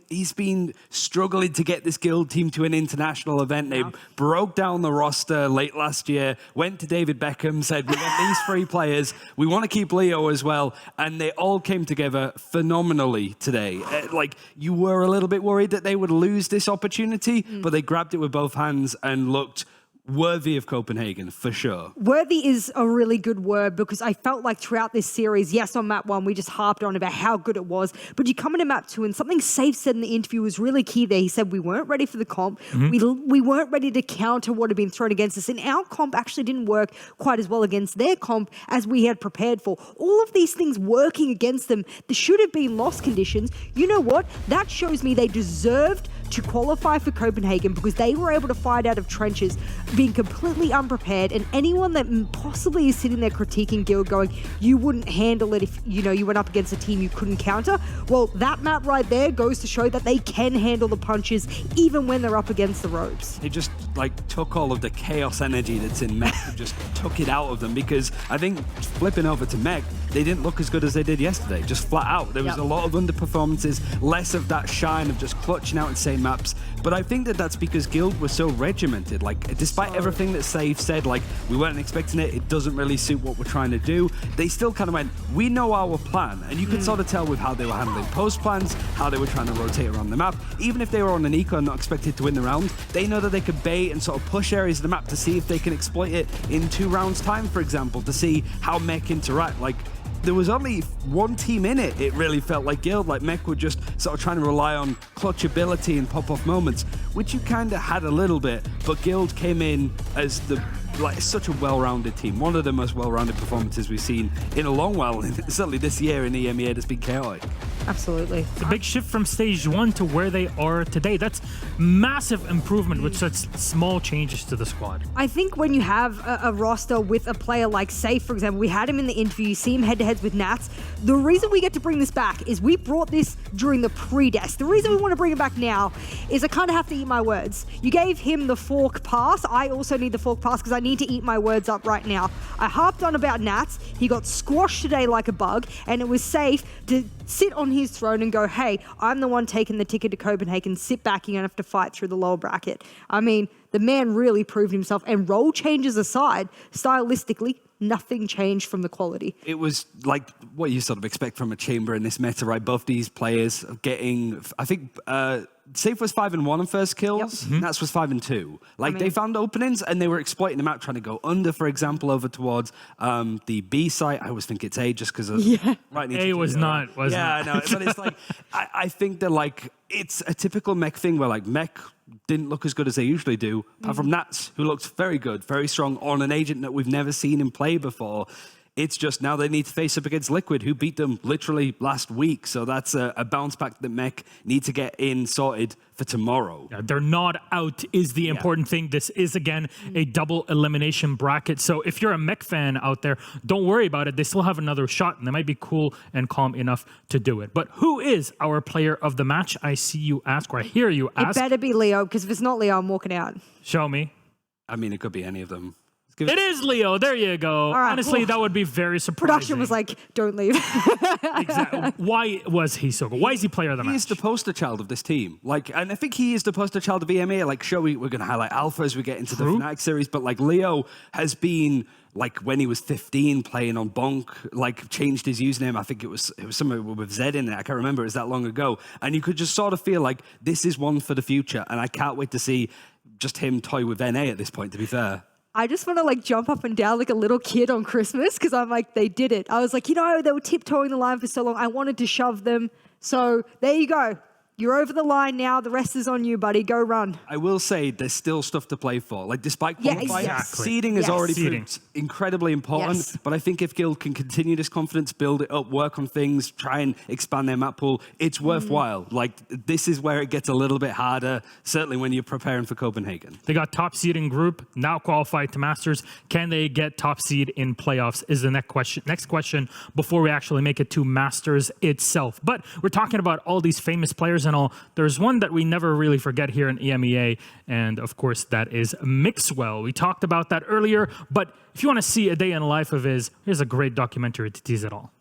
he's been struggling to get this Guild team to an international event. They broke down the roster late last year, went to David Beckham, said, we want these 3 players. We want to keep Leo as well. And they all came together phenomenally today. Like, you were a little bit worried that they would lose this opportunity, but they grabbed it with both hands and looked worthy of Copenhagen, for sure. Worthy is a really good word because I felt like throughout this series, yes, on map 1, we just harped on about how good it was, but you come into map 2 and something Safe said in the interview was really key there. He said we weren't ready for the comp. We weren't ready to counter what had been thrown against us, and our comp actually didn't work quite as well against their comp as we had prepared for. All of these things working against them, there should have been loss conditions. You know what? That shows me they deserved to qualify for Copenhagen because they were able to fight out of trenches, being completely unprepared, and anyone that possibly is sitting there critiquing Guild going, you wouldn't handle it if, you know, you went up against a team you couldn't counter. Well, that map right there goes to show that they can handle the punches even when they're up against the ropes. They just like took all of the chaos energy that's in Mech and just took it out of them, because I think flipping over to Mech, they didn't look as good as they did yesterday, just flat out. There was a lot of underperformances, less of that shine of just clutching out and saying maps. But I think that that's because Guild was so regimented. Like, despite everything that Safe said, like, we weren't expecting it, it doesn't really suit what we're trying to do, they still kind of went, we know our plan. And you could sort of tell with how they were handling post plans, how they were trying to rotate around the map. Even if they were on an eco and not expected to win the round, they know that they could bait and sort of push areas of the map to see if they can exploit it in 2 rounds time, for example, to see how Mech interact. Like, there was only one team in it, it really felt like Guild. Like, Mech were just sort of trying to rely on clutchability and pop-off moments, which you kind of had a little bit, but Guild came in as such a well-rounded team. One of the most well-rounded performances we've seen in a long while, certainly this year in EMEA that's been chaotic. Absolutely. It's a big shift from stage 1 to where they are today. That's massive improvement with such small changes to the squad. I think when you have a roster with a player like Safe, for example, we had him in the interview, you see him head-to-heads with Nats. The reason we get to bring this back is we brought this during the pre-desk. The reason we want to bring it back now is I kind of have to eat my words. You gave him the fork pass. I also need the fork pass because I need to eat my words up right now. I harped on about Nats. He got squashed today like a bug, and it was Safe to sit on his throne and go, hey, I'm the one taking the ticket to Copenhagen. Sit back, you don't have to fight through the lower bracket. I mean, the man really proved himself, and role changes aside, stylistically, nothing changed from the quality. It was like what you sort of expect from a chamber in this meta, right? Both these players getting, I think, Safe was 5-1 on first kills. Nats was 5-2. Like they found openings and they were exploiting them out, trying to go under, for example, over towards the B site. I always think it's A just because of right. A was not, wasn't yeah, it? I know, but it's like I think that like it's a typical mech thing where like mech didn't look as good as they usually do, apart from Nats, who looked very good, very strong on an agent that we've never seen him play before. It's just now they need to face up against Liquid, who beat them literally last week. So that's a bounce back that Mech need to get in sorted for tomorrow. Yeah, they're not out is the important thing. This is, again, a double elimination bracket. So if you're a Mech fan out there, don't worry about it. They still have another shot, and they might be cool and calm enough to do it. But who is our player of the match? I see you ask, or I hear you ask. It better be Leo, because if it's not Leo, I'm walking out. Show me. I mean, it could be any of them. It is Leo. There you go. Right, honestly, that would be very surprising. Production was like, don't leave. Exactly. Why was he so good? Why is he player of the match? He is the poster child of this team. Like, and I think he is the poster child of EMEA. Like, sure, we're going to highlight Alpha as we get into the Fnatic series, but like Leo has been, like when he was 15 playing on Bonk, like changed his username. I think it was somewhere with Z in it. I can't remember. It was that long ago. And you could just sort of feel like this is one for the future. And I can't wait to see just him toy with NA at this point, to be fair. I just want to like jump up and down like a little kid on Christmas because I'm like, they did it. I was like, you know, they were tiptoeing the line for so long. I wanted to shove them. So there you go. You're over the line now. The rest is on you, buddy. Go run. I will say there's still stuff to play for. Like, despite qualifying, exactly. seeding has already proved incredibly important. But I think if Guild can continue this confidence, build it up, work on things, try and expand their map pool, it's worthwhile. Like, this is where it gets a little bit harder, certainly when you're preparing for Copenhagen. They got top seed in group, now qualified to Masters. Can they get top seed in playoffs is the next question before we actually make it to Masters itself. But we're talking about all these famous players and all. There's one that we never really forget here in EMEA, and of course that is Mixwell. We talked about that earlier, but if you want to see a day in the life of his, here's a great documentary to tease it all.